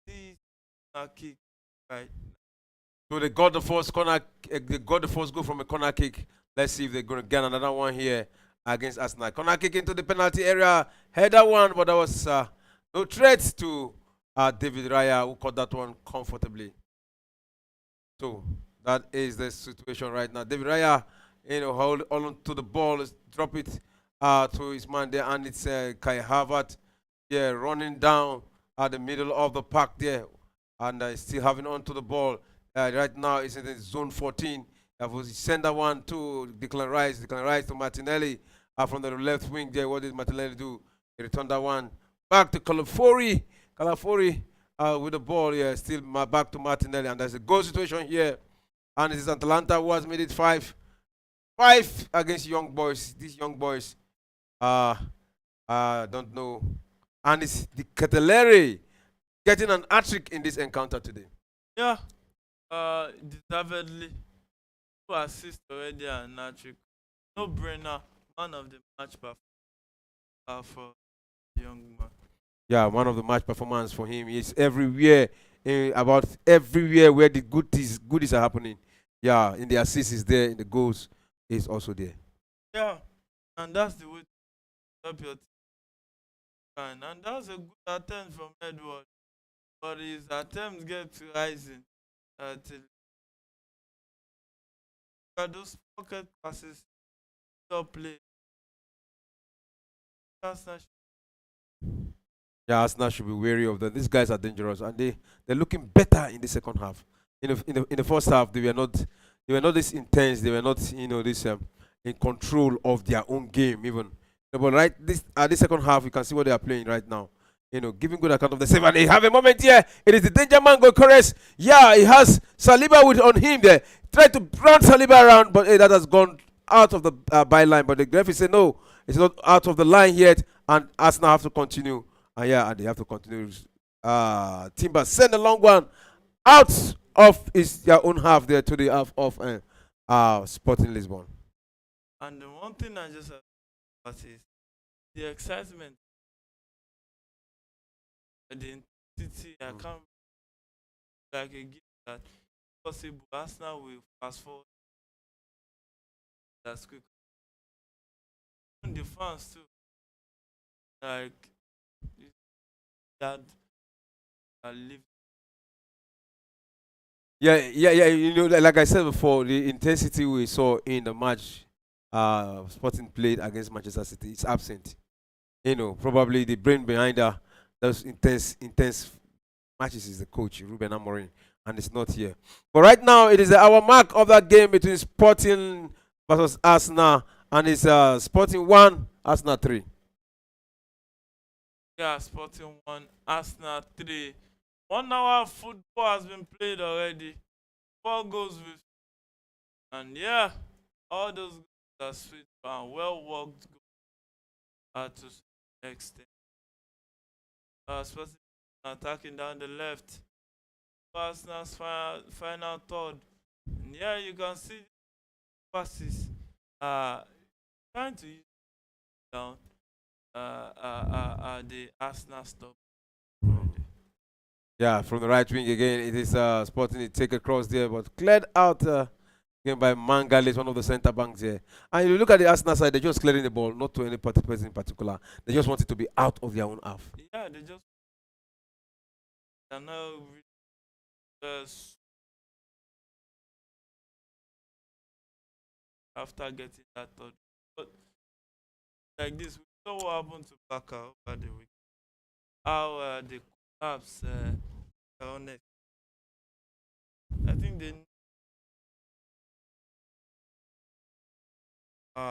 [SPEAKER 2] see a kick, right?
[SPEAKER 1] So they got the first corner. They got the first goal from a corner kick. Let's see if they're going to get another one here against Arsenal. Corner kick into the penalty area. Header one, but that was no threat to David Raya, who caught that one comfortably. So that is the situation right now. David Raya, hold on to the ball, drop it to his man there, and it's Kai Havertz, yeah, running down at the middle of the park there, and still having on to the ball. Right now, it's in the zone 14. Send that one to Declan Rice. Declan Rice to Martinelli from the left wing there. What did Martinelli do? He returned that one back to Calafori. Calafori with the ball, yeah, still back to Martinelli, and there's a goal situation here. And it is Atalanta who has made it 5 against Young Boys. These Young Boys, don't know. And it's the Catalere getting an hat-trick in this encounter today.
[SPEAKER 2] Yeah, deservedly. 2 assists already and hat-trick. No brainer. Man of the match performance for the young man.
[SPEAKER 1] Yeah, one of the match performance for him. He's everywhere, about everywhere where the goodies are happening. Yeah, in the assists is there, in the goals is also there.
[SPEAKER 2] Yeah, and that's the way to help your team. And that's a good attempt from Edward, but his attempts get to rising till those pocket passes, top play. Arsenal
[SPEAKER 1] Yeah, Arsenal should be wary of that. These guys are dangerous, and they're looking better in the second half. In the first half, they were not this intense. They were not this in control of their own game even. But right this second half, you can see what they are playing right now. Giving good account of the save, and they have a moment here. It is the danger man Gokares. Yeah, he has Saliba on him there. Try to run Saliba around, but that has gone out of the byline. But the referee said no, it's not out of the line yet, and Arsenal have to continue. And they have to continue. Timber send a long one out of their own half there to the half of Sporting Lisbon.
[SPEAKER 2] And the one thing I just about is the excitement, the intensity. I can't like a gift that possible. Arsenal will fast forward. That's quick. And the fans too, like that live.
[SPEAKER 1] Yeah. Like I said before, the intensity we saw in the match Sporting played against Manchester City is absent. Probably the brain behind those intense matches is the coach, Ruben Amorim, and it's not here. But right now, it is the hour mark of that game between Sporting versus Arsenal, and it's Sporting 1, Arsenal 3.
[SPEAKER 2] Yeah, Sporting 1, Arsenal 3. 1 hour of football has been played already. 4 goals with, and yeah, all those goals are sweet and well worked to some extent. Sporting attacking down the left. Arsenal's final third. And yeah, you can see passes. Trying to use down the Arsenal stop.
[SPEAKER 1] Yeah, from the right wing again, it is Sporting to take across there, but cleared out again by Mangalis, one of the centre backs here. And you look at the Arsenal side, they're just clearing the ball, not to any person in particular. They just want it to be out of their own half.
[SPEAKER 2] Yeah, they're now after getting that third. But like this, we saw what happened to Baka over the week. How the collapse honest. I think they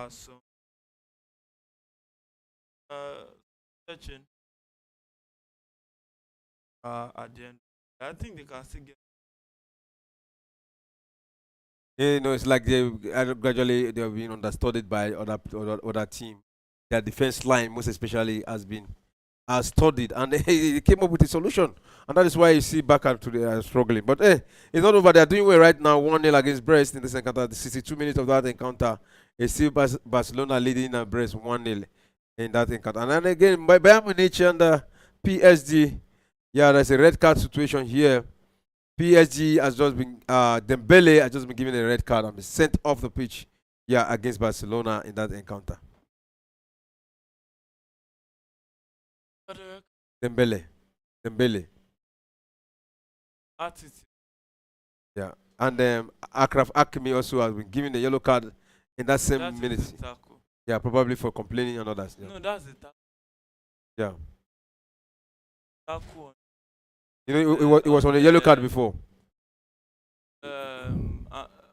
[SPEAKER 2] some searching at the end. I think they can still get.
[SPEAKER 1] It's like gradually they're being understudied by other team. Their defense line, most especially, has been studied, and they came up with a solution, and that is why you see Barca today struggling. But it's not over. They are doing well right now. 1-0 against Brest in this encounter. The 62 minutes of that encounter is still Barcelona leading Brest 1-0. in that encounter. And then again, by Bayern Munich and PSG, yeah, there's a red card situation here. PSG has just been Dembele has just been given a red card and been sent off the pitch. Yeah, against Barcelona in that encounter. Dembele, Dembele.
[SPEAKER 2] Attitude.
[SPEAKER 1] Yeah, and Akraf Hakimi also has been given a yellow card in that same
[SPEAKER 2] That is
[SPEAKER 1] minute.
[SPEAKER 2] the tackle.
[SPEAKER 1] Yeah, probably for complaining and others. Yeah.
[SPEAKER 2] No, that's the tackle.
[SPEAKER 1] Yeah.
[SPEAKER 2] Tackle.
[SPEAKER 1] You know, it was on a yellow card before.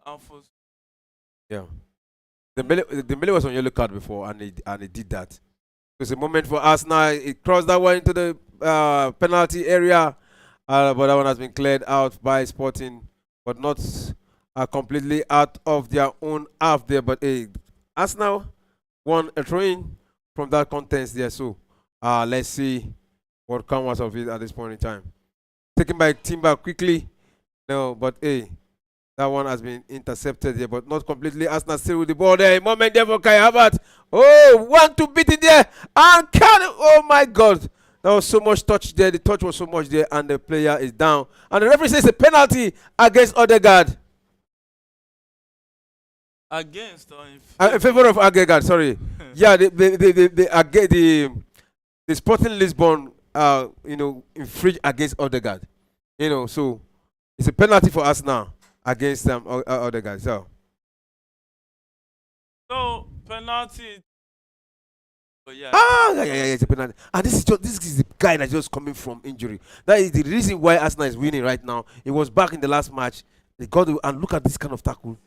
[SPEAKER 2] Alphonse.
[SPEAKER 1] Yeah. Dembele was on yellow card before, and he did that. It was a moment for Arsenal. It crossed that one into the penalty area, but that one has been cleared out by Sporting, but not completely out of their own half there. But Arsenal won a throw-in from that contest there. So let's see what comes of it at this point in time. Taken by Timber quickly. No, but that one has been intercepted here, but not completely. Arsenal still with the ball there. A moment there for Kai Havertz. Oh, want to beat it there. And can oh my God. There was so much touch there. The touch was so much there, and the player is down. And the referee says a penalty against Odegaard.
[SPEAKER 2] Against or in
[SPEAKER 1] In favor of Odegaard, sorry. Yeah, the Sporting Lisbon, infringe against Odegaard. So it's a penalty for us now against Odegaard. So
[SPEAKER 2] penalty. Oh, yeah.
[SPEAKER 1] Yeah, it's a penalty. And this is the guy that's just coming from injury. That is the reason why Arsenal is winning right now. It was back in the last match. They got to, and look at this kind of tackle.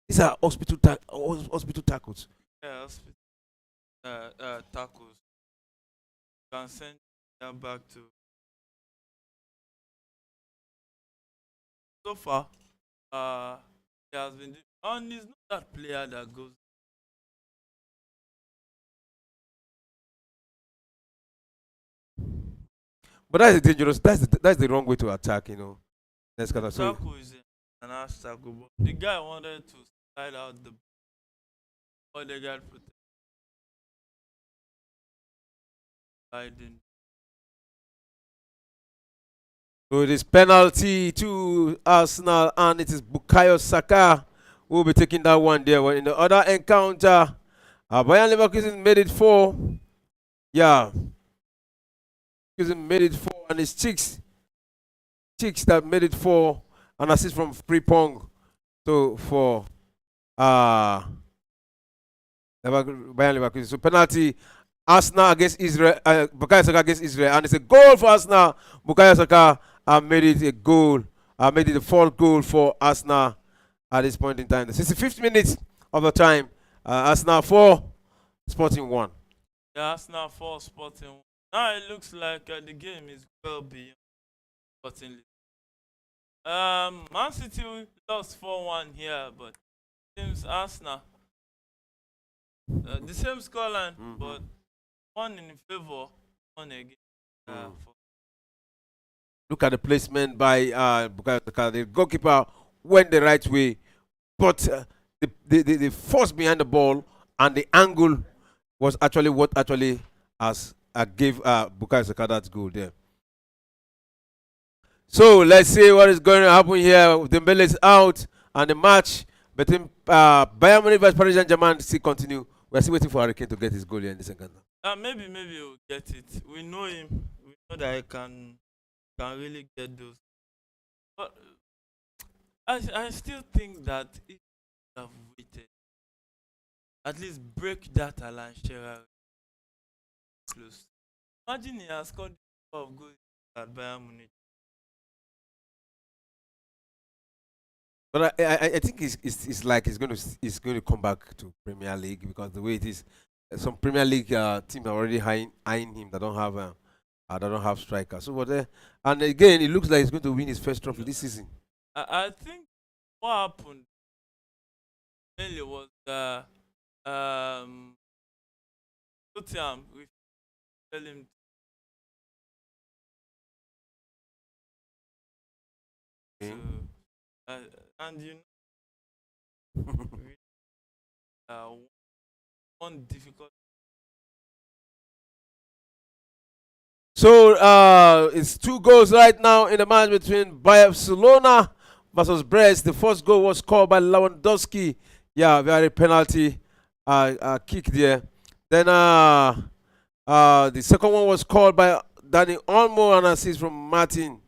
[SPEAKER 1] These are hospital tackles.
[SPEAKER 2] Yeah, hospital tackles. Can send them back to. So far, he has been. And he's not that player that goes.
[SPEAKER 1] But that's dangerous. That's the wrong way to attack. That's kind of
[SPEAKER 2] Tackle is an ass tackle, but the guy wanted to slide out the. Or the guy put sliding.
[SPEAKER 1] So it is penalty to Arsenal, and it is Bukayo Saka who will be taking that one there. Well, in the other encounter, Bayern Leverkusen made it 4. Yeah. Leverkusen made it 4, and it's Chicks that made it 4. An assist from Frimpong. So for Bayern Leverkusen. So penalty. Arsenal against Israel, Bukayo Saka against Israel, and it's a goal for Arsenal. Bukayo Saka made it a goal, made it a 4th goal for Arsenal at this point in time. The 65th minute of the time, Arsenal 4, Sporting 1.
[SPEAKER 2] The Arsenal 4, Sporting 1. Now it looks like the game is well beyond Sporting. Man City lost 4-1 here, but it seems Arsenal the same scoreline, but one in favor, one against.
[SPEAKER 1] Look at the placement by Bukayo Saka. The goalkeeper went the right way, but the force behind the ball and the angle was actually what gave Bukayo Saka that goal there. So let's see what is going to happen here. Dembele is out, and the match between Bayern Munich vs Paris Saint-Germain still continue. We're still waiting for Harry Kane to get his goal here in the second.
[SPEAKER 2] Maybe we'll get it. We know him. We know that he can really get those. But I still think that if we have waited, at least break that Alan Shearer close. Imagine he has scored 12 goals at Bayern Munich.
[SPEAKER 1] But I think it's like he's going to come back to Premier League, because the way it is, some Premier League teams are already eyeing him that don't have strikers. So and again, it looks like he's going to win his first trophy this season.
[SPEAKER 2] I think what happened mainly was Tottenham we tell him to and one difficult
[SPEAKER 1] So it's 2 goals right now in the match between Barcelona versus Brest. The first goal was scored by Lewandowski. Yeah, very penalty kick there. Then the second one was called by Danny Olmo and assist from Martin.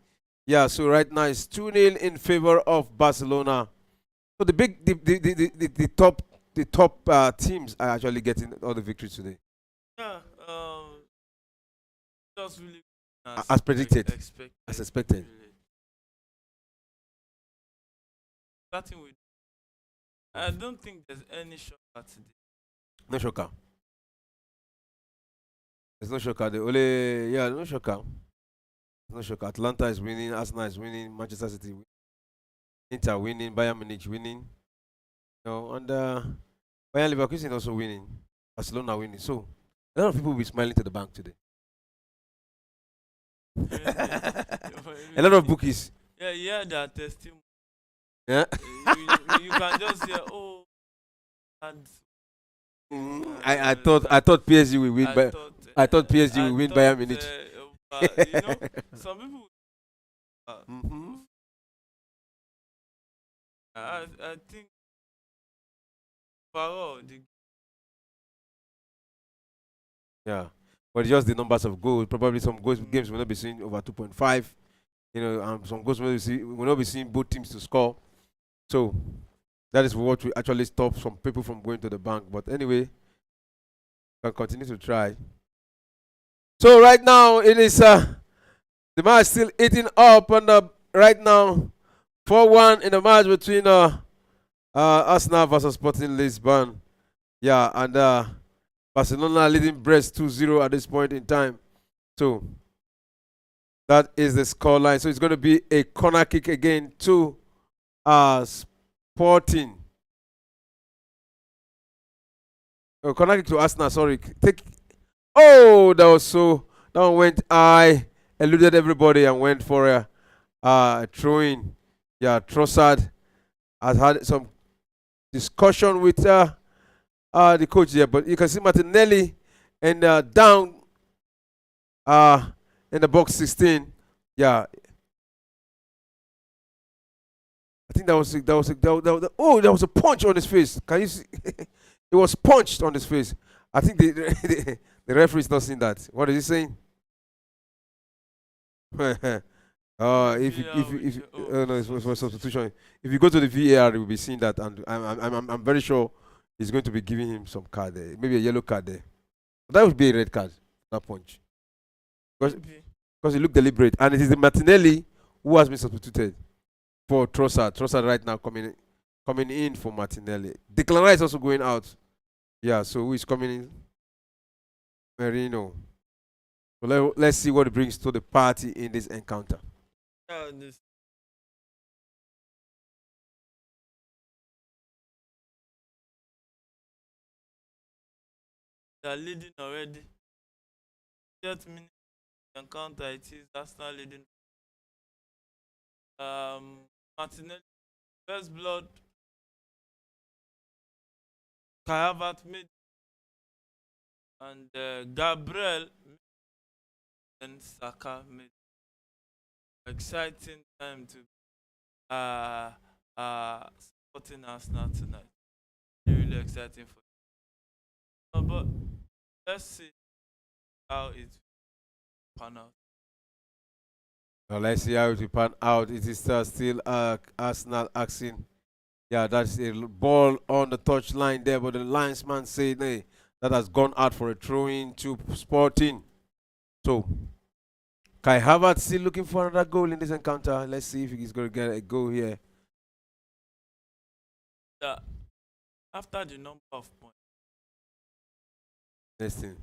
[SPEAKER 1] Yeah, so right now it's 2-0 in favor of Barcelona. So the top teams are actually getting all the victories today.
[SPEAKER 2] Yeah, just really
[SPEAKER 1] As predicted.
[SPEAKER 2] expected.
[SPEAKER 1] As expected.
[SPEAKER 2] Really. Starting with, I don't think there's any shocker today.
[SPEAKER 1] No shocker. There's no shocker. No shocker. No shocker. Atlanta is winning, Arsenal is winning, Manchester City winning, Inter winning, Bayern Munich winning. And Bayern Leverkusen also winning, Barcelona winning. So a lot of people will be smiling to the bank today. A lot of bookies.
[SPEAKER 2] Yeah, that testimony.
[SPEAKER 1] Yeah.
[SPEAKER 2] You can just hear, oh, and
[SPEAKER 1] I thought PSG will win, but I thought PSG will win Bayern Munich.
[SPEAKER 2] Some people. I think overall
[SPEAKER 1] yeah, but it's just the numbers of goals. Probably some games will not be seeing over 2.5. And some goals will not be seeing both teams to score. So that is what will actually stop some people from going to the bank. But anyway, can continue to try. So right now it is the match still eating up, and right now 4-1 in the match between Arsenal versus Sporting Lisbon. Yeah, and Barcelona leading Brest 2-0 at this point in time. So that is the scoreline. So it's going to be a corner kick again to Sporting. Oh, corner kick to Arsenal. Sorry. That one went high, eluded everybody and went for a throw-in. Yeah, Trossard has had some discussion with the coach there, but you can see Martinelli and down in the box 16. Yeah, I think there was a punch on his face. Can you see? It was punched on his face. I think the referee is not seeing that. What is he saying? It's for substitution. If you go to the VAR, you will be seeing that, and I'm very sure he's going to be giving him some card there, maybe a yellow card there. But that would be a red card. That punch, because he looked deliberate, and it is the Martinelli who has been substituted for Trossard. Trossard right now coming in for Martinelli. Declan Rice is also going out. Yeah, so who is coming in? Merino. So let's see what it brings to the party in this encounter.
[SPEAKER 2] They're leading already. 30 minutes encounter, it is Arsenal leading. Martinelli, first blood. Kai Havertz made, and Gabriel and Saka made. Exciting time to supporting Arsenal tonight. Really exciting for them. But let's see how it pan out.
[SPEAKER 1] Well, let's see how it will pan out. It is still Arsenal asking. Yeah, that's a ball on the touchline there, but the linesman said, hey, that has gone out for a throw-in to Sporting. So Kai Havertz still looking for another goal in this encounter. Let's see if he's going to get a goal here.
[SPEAKER 2] Yeah. After the number of points.
[SPEAKER 1] Let's see.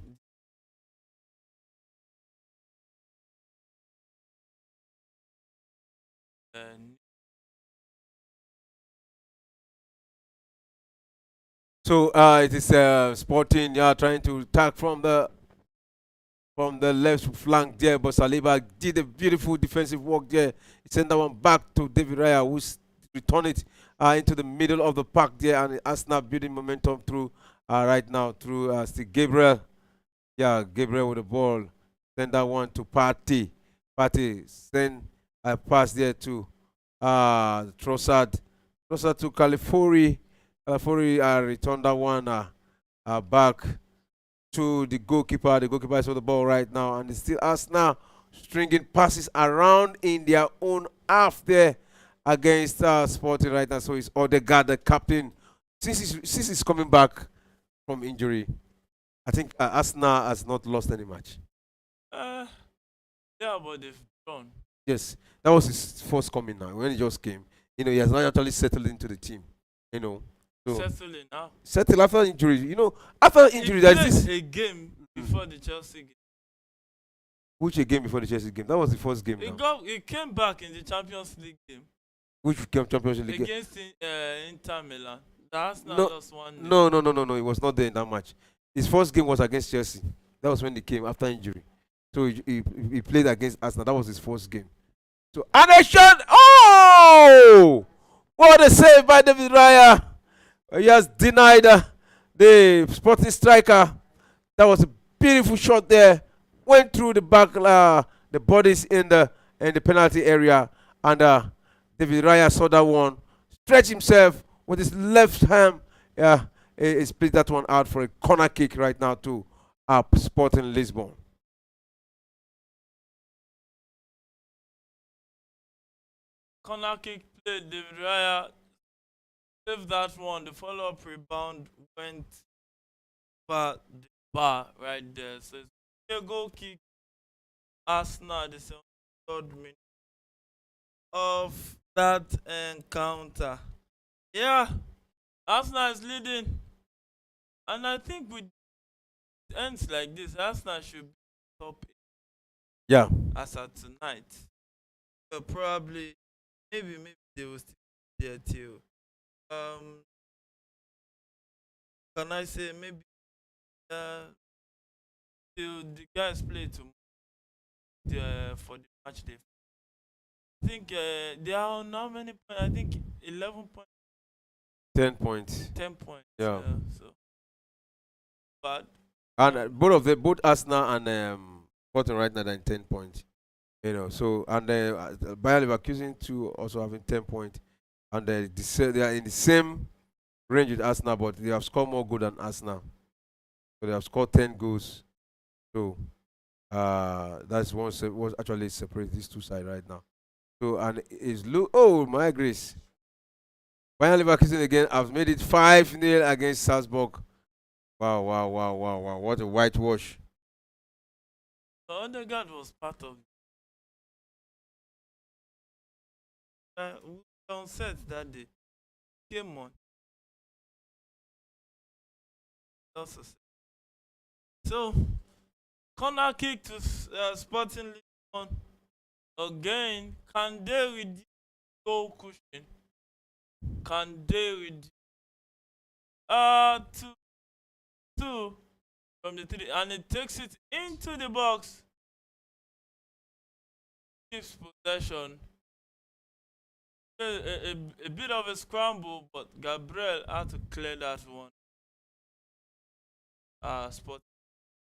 [SPEAKER 1] So it is Sporting, trying to attack from the left flank there, but Saliba did a beautiful defensive work there. He sent that one back to David Raya, who's returned it into the middle of the park there, and Arsenal building momentum through right now through Steve Gabriel. Yeah, Gabriel with the ball. Send that one to Party. Party send a pass there to Trossard. Trossard to Califori. Califori return that one back to the goalkeeper. The goalkeeper is on the ball right now, and it's still Arsenal stringing passes around in their own half there against Sporting right now. So it's Odegaard, the captain. Since he's coming back from injury, I think Arsenal has not lost any match.
[SPEAKER 2] Uh, yeah, but they've drawn.
[SPEAKER 1] Yes, that was his first coming now. When he just came, he has not actually settled into the team. So
[SPEAKER 2] Settling now.
[SPEAKER 1] settle after injury. After injury, there's this.
[SPEAKER 2] A game before the Chelsea game.
[SPEAKER 1] Which a game before the Chelsea game? That was the first game.
[SPEAKER 2] He came back in the Champions League game.
[SPEAKER 1] Which game? Championship League
[SPEAKER 2] against Inter Milan. That's not just one.
[SPEAKER 1] No. He was not there in that match. His first game was against Chelsea. That was when he came after injury. So he played against Arsenal. That was his first game. So and a shot. Oh! What a save by David Raya. He has denied the Sporting striker. That was a beautiful shot there. Went through the back, the bodies in the penalty area, and David Raya saw that one, stretched himself with his left hand. He split that one out for a corner kick right now to Sporting Lisbon.
[SPEAKER 2] Corner kick play, David Raya saved that one. The follow-up rebound went over the bar right there. So it's a goal kick. Arsenal, the 73rd minute of that encounter. Yeah, Arsenal is leading. And I think with ends like this, Arsenal should be top 8.
[SPEAKER 1] Yeah.
[SPEAKER 2] As of tonight. So probably, maybe they will still be there till. Can I say maybe till the guys play tomorrow for the match day? I think they are on how many points? I think 11 points.
[SPEAKER 1] 10 points.
[SPEAKER 2] 10 points.
[SPEAKER 1] Yeah.
[SPEAKER 2] So, but
[SPEAKER 1] and both Arsenal and Sporting right now are in 10 points. So and Bayer Leverkusen too also having 10 points, and they are in the same range with Arsenal, but they have scored more goals than Arsenal. So they have scored 10 goals. So that's what actually separates these two sides right now. So and oh my grace. Bayer Leverkusen again have made it 5-0 against Salzburg. Wow. What a whitewash.
[SPEAKER 2] Odegaard was part of on set that day. Came on. So, corner kick to Sporting Lisbon. Again, can they reduce goal cushion? Can they reduce? 2 from the 3, and it takes it into the box. Keeps possession. A bit of a scramble, but Gabriel had to clear that one.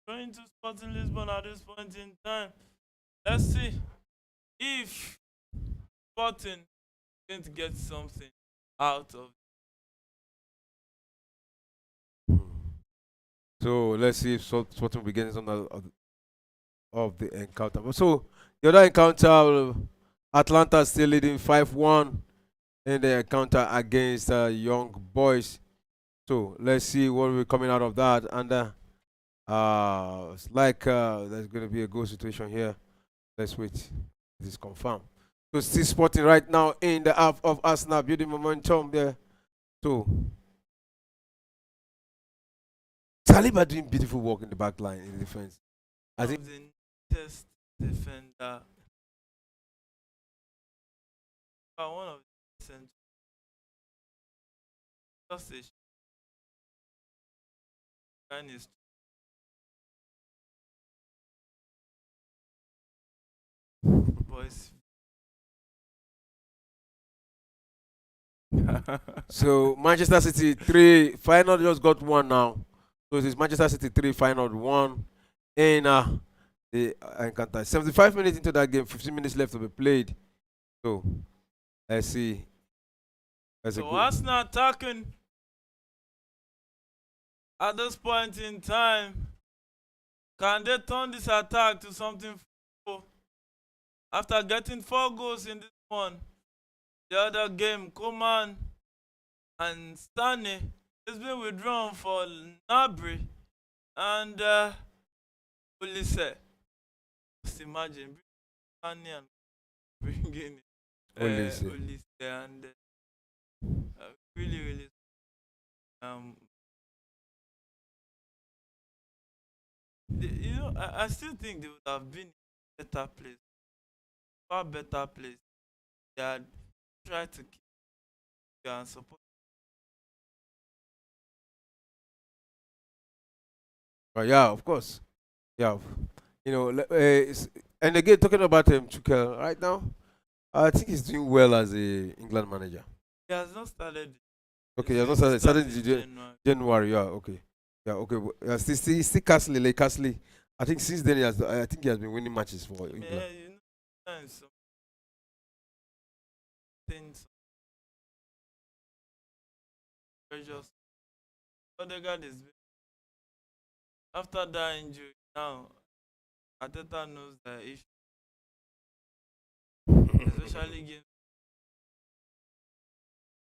[SPEAKER 2] Going to Sporting Lisbon at this point in time. Let's see if Sporting is going to get something out of it.
[SPEAKER 1] So let's see if Sporting will be getting something of the encounter. So the other encounter, Atlanta still leading 5-1 in the encounter against Young Boys. So let's see what will be coming out of that. And it's like there's going to be a goal situation here. Let's wait. It is confirmed. So still Sporting right now in the half of Arsenal, building momentum there. So Saliba doing beautiful work in the back line in the defense. I think
[SPEAKER 2] the test defender. One of the central. Just a and is boys.
[SPEAKER 1] So Manchester City 3 final just got 1 now. So it is Manchester City 3 final 1 in the encounter. 75 minutes into that game, 15 minutes left to be played. So let's see. That's a
[SPEAKER 2] So
[SPEAKER 1] good.
[SPEAKER 2] Arsenal attacking at this point in time. Can they turn this attack to something fruitful? After getting 4 goals in this one, the other game, Coman and Stanley has been withdrawn for Nabry and Olise. Just imagine Stanley and bringing
[SPEAKER 1] Olise.
[SPEAKER 2] Olise and really, really um. I still think they would have been in a better place, far better place. They had tried to keep and support.
[SPEAKER 1] But yeah, of course. Yeah. And again, talking about Tuchel right now, I think he's doing well as a England manager.
[SPEAKER 2] He has not started.
[SPEAKER 1] Okay,
[SPEAKER 2] It's
[SPEAKER 1] he has not
[SPEAKER 2] going to
[SPEAKER 1] started.
[SPEAKER 2] start
[SPEAKER 1] Started
[SPEAKER 2] in
[SPEAKER 1] in
[SPEAKER 2] January.
[SPEAKER 1] January. Yeah, okay. Yeah, okay. Yeah, still Castley, like Castley. I think since then I think he has been winning matches for England.
[SPEAKER 2] Yeah, sometimes some things pressures. Odegaard is after that injury now. Ateta knows the issue, especially games.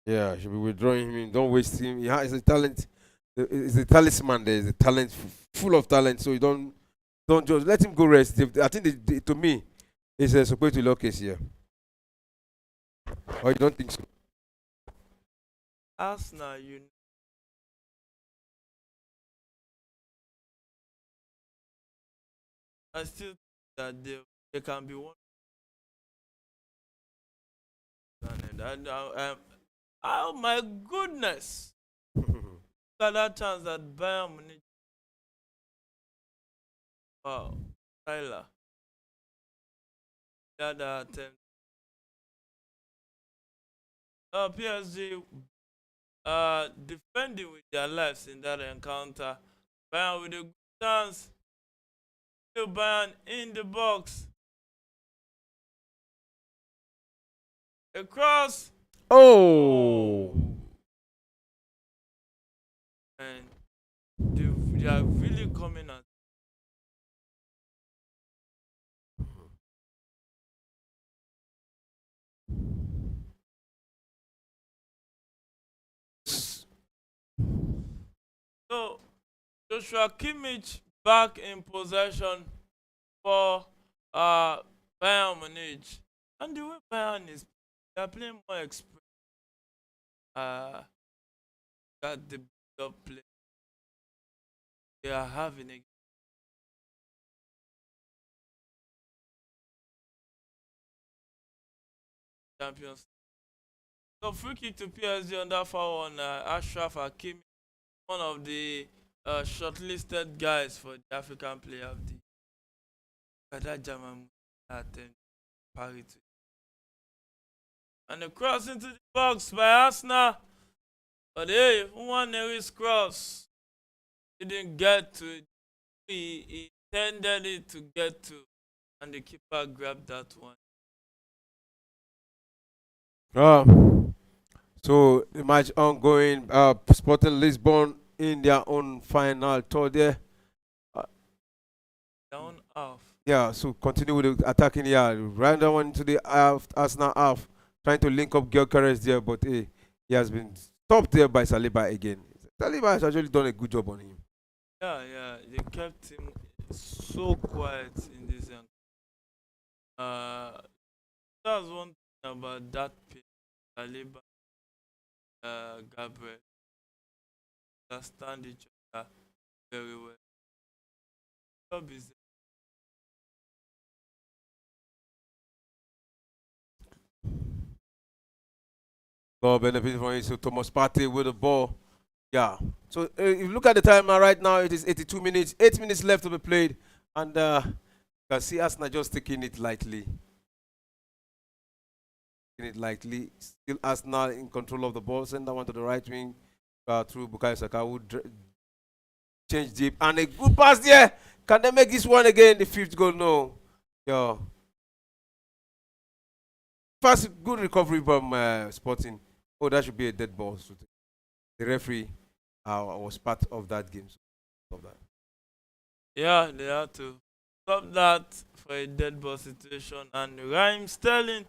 [SPEAKER 1] Yeah, should be withdrawing him. Don't waste him. He has a talent. He's a talisman. There is a talent, full of talent. So you don't just let him go rest. I think to me, it's supposed to lock case here. Or you don't think so?
[SPEAKER 2] Arsenal, I still think that they can be one. And oh my goodness! Look at that chance that Bayern Munich. Wow, Tyler. The other attempt. PSG defending with their lives in that encounter. Bayern with a good chance. Still Bayern in the box. A cross.
[SPEAKER 1] Oh.
[SPEAKER 2] And they are really coming at. So Joshua Kimmich back in possession for Bayern Munich. And the way Bayern is, they are playing more express. Got the build-up play they are having a Champions. So free kick to PSG on that foul on Ashraf Hakimi, one of the shortlisted guys for the African Player of the Year. That German attempt parry to. And the cross into the box by Arsenal. But hey, one Neris cross didn't get to it. He intended it to get to, and the keeper grabbed that one.
[SPEAKER 1] So the match ongoing. Sporting Lisbon in their own final tour there.
[SPEAKER 2] Down half.
[SPEAKER 1] Yeah, so continue with the attacking. Yeah, ran that one into the Arsenal half, trying to link up Gyökeres there, but he has been stopped there by Saliba again. Saliba has actually done a good job on him.
[SPEAKER 2] Yeah, they kept him so quiet in this end. That's one thing about that pitch. Saliba, Gabriel understand each other very well. Job is
[SPEAKER 1] Goal benefit from it. So Thomas Partey with the ball. Yeah. So if you look at the time right now, it is 82 minutes. 8 minutes left to be played, and you can see Arsenal just taking it lightly. Taking it lightly. Still Arsenal in control of the ball. Send that one to the right wing through Bukayo Saka, who change deep. And a good pass there. Can they make this one again? The fifth goal? No. Yo. First, good recovery from Sporting. Oh, that should be a dead ball. So the referee was part of that game. So, of that.
[SPEAKER 2] Yeah, they had to stop that for a dead ball situation. And Raheem Sterling,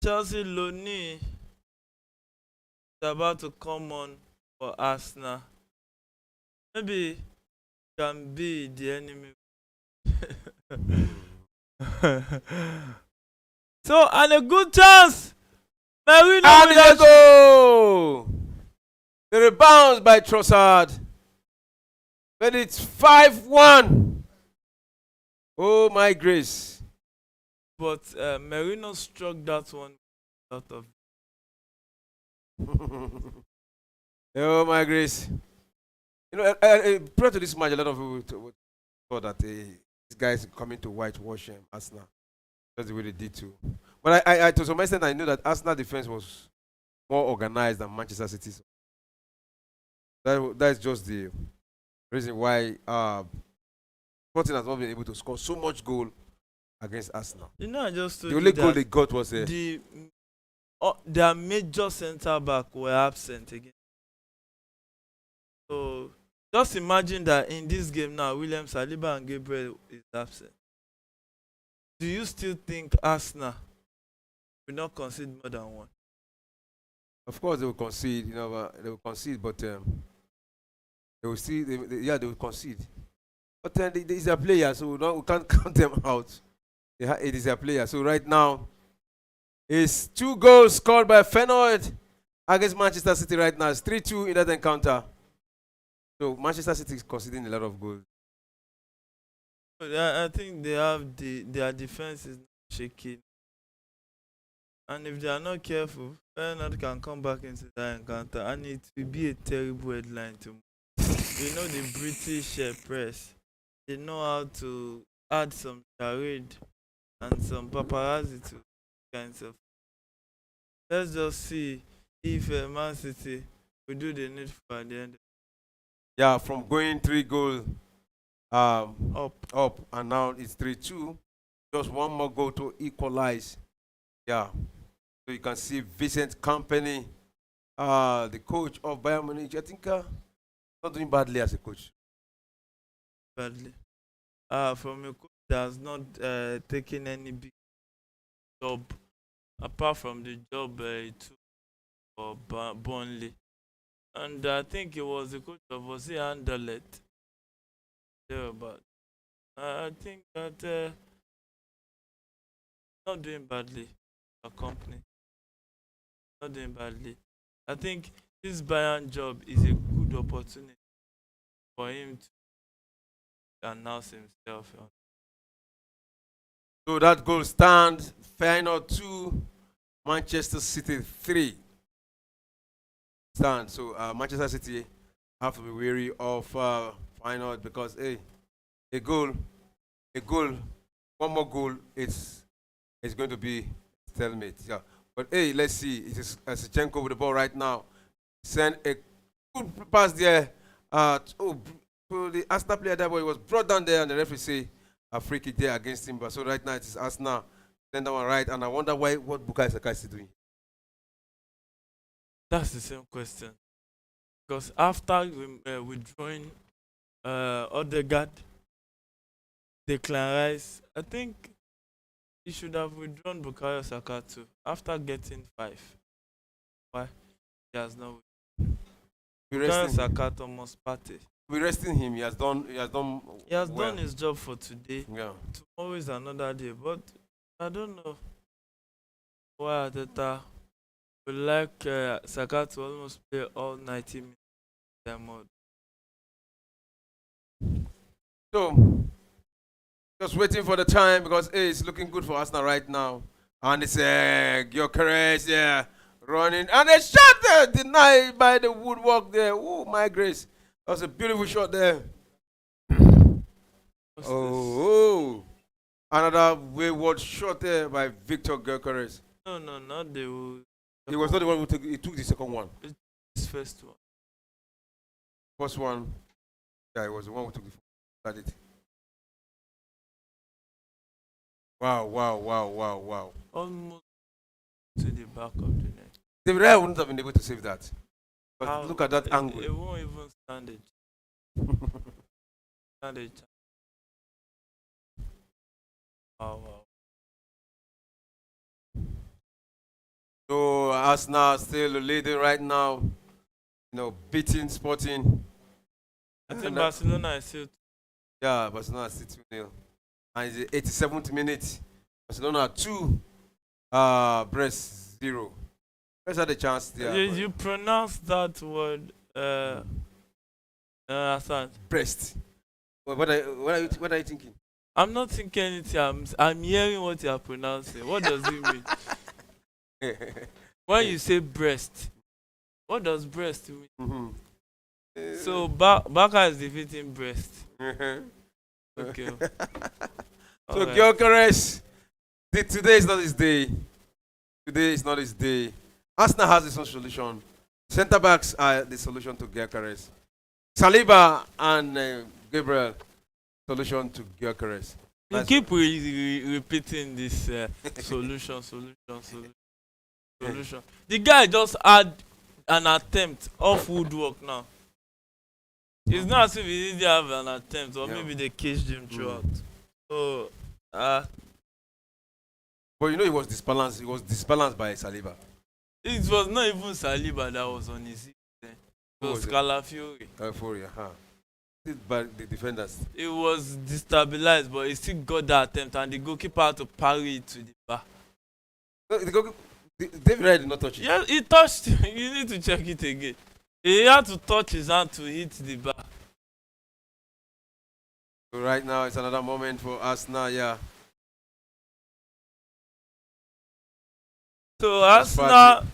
[SPEAKER 2] Chelsea Loney is about to come on for Arsenal. Maybe can be the enemy. So, and a good chance. Merino
[SPEAKER 1] And the goal! The rebound by Trossard. But it's 5-1. Oh my grace.
[SPEAKER 2] But Merino struck that one out of.
[SPEAKER 1] Oh my grace. You know, prior to this match, a lot of people thought that this guy is coming to whitewash Arsenal. That's the way they did too. But I to some extent, I knew that Arsenal defense was more organized than Manchester City's. That's just the reason why Sporting has not been able to score so much goal against Arsenal.
[SPEAKER 2] You know, I just told
[SPEAKER 1] The only
[SPEAKER 2] you
[SPEAKER 1] goal
[SPEAKER 2] that
[SPEAKER 1] they got was
[SPEAKER 2] their major centre back were absent again. So just imagine that in this game now, William Saliba and Gabriel is absent. Do you still think Arsenal will not concede more than one?
[SPEAKER 1] Of course, they will concede. You know, they will concede, but they will still. They will concede. But then it is a player, so we can't count them out. It is a player. So right now, it's 2 goals scored by Feyenoord against Manchester City. Right now, it's 3-2 in that encounter. So Manchester City is conceding a lot of goals.
[SPEAKER 2] I think they have their defense is shaky, and if they are not careful, Feyenoord can come back into that encounter, and it will be a terrible headline to. You know the British press, they know how to add some charade and some paparazzi to kinds of. Let's just see if Man City will do the needful at the end.
[SPEAKER 1] Yeah, from going 3 goals
[SPEAKER 2] Up.
[SPEAKER 1] and now it's 3-2. Just one more goal to equalize. Yeah. So you can see Vincent Kompany, the coach of Bayern Munich. I think not doing badly as a coach.
[SPEAKER 2] Badly. From a coach that has not taken any big job apart from the job he took for Burnley. And I think it was the coach of Anderlecht. Yeah, but I think that not doing badly. A company not doing badly. I think this Bayern job is a good opportunity for him to announce himself.
[SPEAKER 1] So that goal stands Feyenoord 2, Manchester City 3. Stand. So Manchester City have to be wary of Feyenoord because a goal, one more goal, it's going to be stalemate. Yeah. But let's see. It is Sichenko with the ball right now. Send a good pass there. To the Arsenal player there, but it was brought down there, and the referee say a free kick there against him. But so right now it is Arsenal. Send that one right, and I wonder what Bukayo Saka is doing.
[SPEAKER 2] That's the same question. Because after withdrawing Odegaard, Declan Rice, I think he should have withdrawn Bukayo Saka too. After getting 5. Why? He has not withdrawn. Bukayo Saka Thomas Partey.
[SPEAKER 1] We're resting him. He has done
[SPEAKER 2] done his job for today.
[SPEAKER 1] Yeah.
[SPEAKER 2] Tomorrow is another day. But I don't know why Ateta would like Saka to almost play all 90 minutes in that mode.
[SPEAKER 1] So just waiting for the time because it's looking good for Arsenal right now. And it's Gyökeres running. And a shot there denied by the woodwork there. Oh my grace. That was a beautiful shot there. Another wayward shot there by Victor Gyökeres.
[SPEAKER 2] No, not the wood.
[SPEAKER 1] He was not the one who took the second one.
[SPEAKER 2] It's first one.
[SPEAKER 1] First one. Yeah, it was the one who took the phone. It. Wow, wow, wow, wow, wow.
[SPEAKER 2] Almost to the back of the net.
[SPEAKER 1] David Raya wouldn't have been able to save that. But
[SPEAKER 2] How?
[SPEAKER 1] look at that angle.
[SPEAKER 2] It won't even stand it. Stand it. Wow, wow.
[SPEAKER 1] So Arsenal still leading right now. Beating Sporting.
[SPEAKER 2] I think Barcelona is still.
[SPEAKER 1] Yeah, Barcelona is still 2-0. And it's the 87th minute. Barcelona 2, Brest 0. Brest had a chance there.
[SPEAKER 2] You pronounce that word, Hassan.
[SPEAKER 1] Brest. What are you thinking?
[SPEAKER 2] I'm not thinking anything. I'm hearing what you are pronouncing. What does it mean? When you say breast, what does breast mean?
[SPEAKER 1] Mm-hmm.
[SPEAKER 2] So Baka is defeating breast. Okay.
[SPEAKER 1] So Gyökeres, today is not his day. Today is not his day. Arsenal has its own solution. Centre backs are the solution to Gyökeres. Saliba and Gabriel, solution to Gyökeres.
[SPEAKER 2] You keep repeating this solution. The guy just had an attempt off woodwork now. It's not as if he didn't have an attempt, or maybe they caged him throughout. So,
[SPEAKER 1] but he was disbalanced. He was disbalanced by Saliba.
[SPEAKER 2] It was not even Saliba that was on his head. It was Calafiori.
[SPEAKER 1] Calafiori, by the defenders.
[SPEAKER 2] It was destabilized, but he still got that attempt, and the goalkeeper had to parry it to the bar.
[SPEAKER 1] David Raya did not touch it.
[SPEAKER 2] Yeah, he touched it. You need to check it again. He had to touch his hand to hit the bar.
[SPEAKER 1] So right now, it's another moment for Arsenal, yeah.
[SPEAKER 2] So Arsenal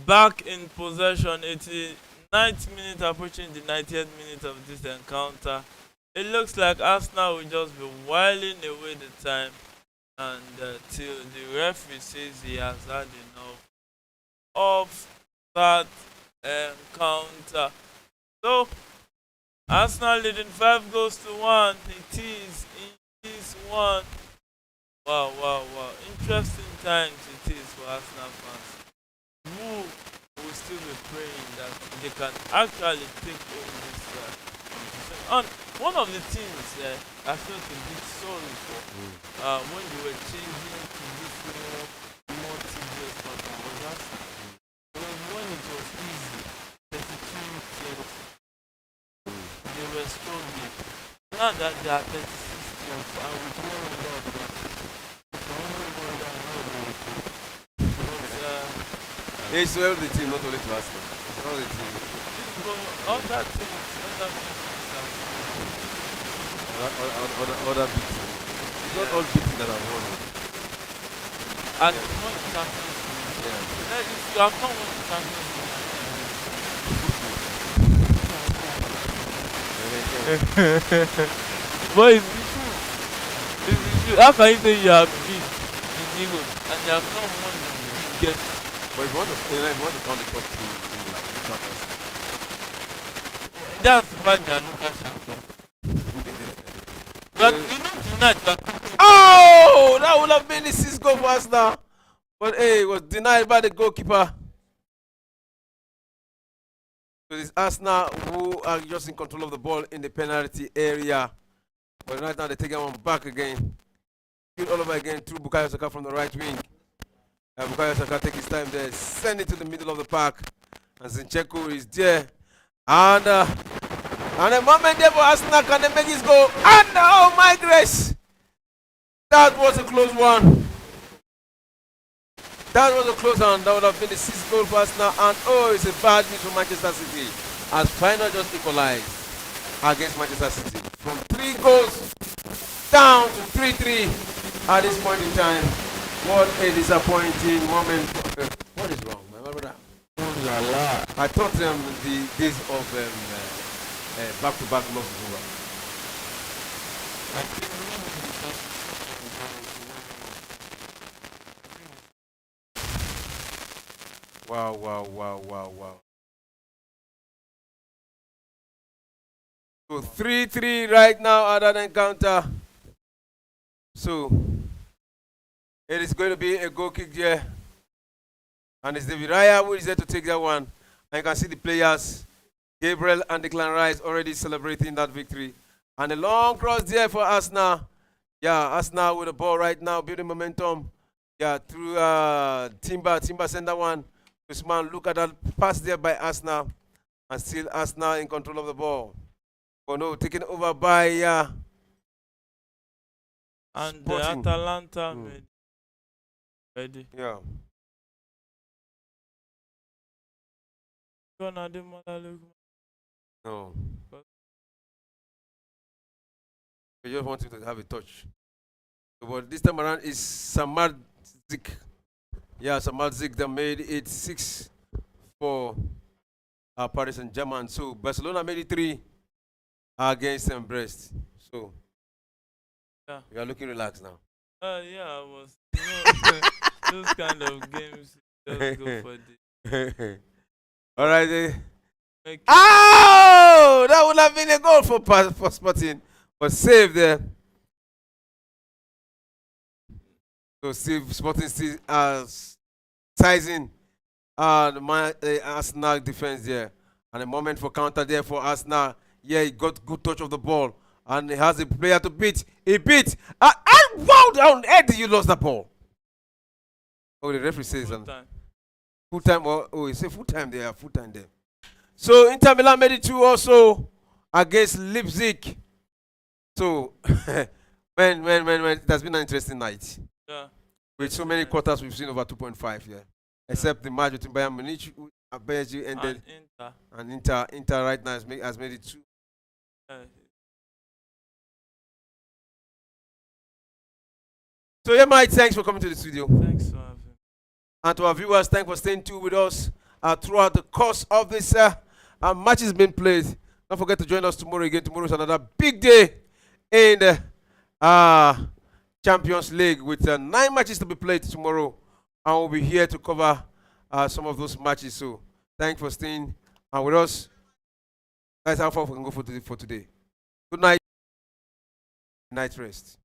[SPEAKER 2] back in possession. 89th minute, approaching the 90th minute of this encounter. It looks like Arsenal will just be whiling away the time till the referee says he has had enough of that encounter. So Arsenal leading 5-1. It is one. Wow. Interesting times it is for Arsenal fans, who will still be praying that they can actually take home this competition. And one of the things I felt a bit sorry for when they were changing to this more tedious pattern was that when it was easy, 32 they were struggling. Now that they are 36 teams, I would wonder about
[SPEAKER 1] It's all the team, not only to Arsenal. It's all the team.
[SPEAKER 2] Other teams,
[SPEAKER 1] other big teams. It's not all big teams that have won.
[SPEAKER 2] And it's not the Champions League. Yeah. If you have not won the Champions League. But it's the truth. How can you say you have been in Europe and you have not won the biggest?
[SPEAKER 1] But if you want to count the top two in the Champions League.
[SPEAKER 2] That's why they are local champions. But you know tonight.
[SPEAKER 1] Oh, that would have been the 6th goal for us now. But hey, it was denied by the goalkeeper. So it's Arsenal who are just in control of the ball in the penalty area. But right now they're taking one back again. Good all over again through Bukayo Saka from the right wing. Bukayo Saka takes his time there, send it to the middle of the park, and Zinchenko is there. And a moment there for Arsenal, can they make his goal? And oh my grace! That was a close one. That was a close one. That would have been the 6th goal for Arsenal. And oh, it's a bad news for Manchester City, as final just equalized against Manchester City. From 3 goals down to 3-3 at this point in time. What a disappointing moment. What is wrong, my brother? I thought the days of back-to-back losses over. Wow. So 3-3 right now at that encounter. So it is going to be a goal kick there. And it's David Raya who is there to take that one. And you can see the players, Gabriel and Declan Rice, already celebrating that victory. And a long cross there for Arsenal. Yeah, Arsenal with the ball right now, building momentum. Yeah, through Timber. Timber sent that one. Usman, look at that pass there by Arsenal. And still Arsenal in control of the ball. Oh no, taken over by
[SPEAKER 2] And
[SPEAKER 1] Sporting.
[SPEAKER 2] the Atalanta made ready.
[SPEAKER 1] Yeah. No. We just want him to have a touch. But this time around is Samad Zik. Yeah, Samad Zik that made it 6 for Paris Saint-Germain. So Barcelona made it 3 against Brest. So
[SPEAKER 2] Yeah.
[SPEAKER 1] you are looking relaxed now.
[SPEAKER 2] Yeah, I was. Those kind of games, just go for the.
[SPEAKER 1] All right.
[SPEAKER 2] Make
[SPEAKER 1] Oh, that would have been a goal for Sporting, but saved there. So Steve Sporting still sizing the Arsenal defense there, and a moment for counter there for Arsenal. Yeah, he got good touch of the ball, and he has a player to beat. He beat. And wow, down Eddie, you lost the ball. Oh, the referee says full time. Oh, he said full time there. Full time there. So Inter Milan made it 2 also against Leipzig. So man, it has been an interesting night.
[SPEAKER 2] Yeah.
[SPEAKER 1] With so many quarters, we've seen over 2.5. Yeah. Except the match between Bayern Munich and PSG ended, and Inter right now has made it 2. So yeah, Mike, thanks for coming to the studio.
[SPEAKER 2] Thanks for having me.
[SPEAKER 1] And to our viewers, thanks for staying tuned with us throughout the course of this matches being played. Don't forget to join us tomorrow again. Tomorrow is another big day in the Champions League with 9 matches to be played tomorrow. And we'll be here to cover some of those matches. So thanks for staying with us. That's how far we can go for today. Good night. Night rest.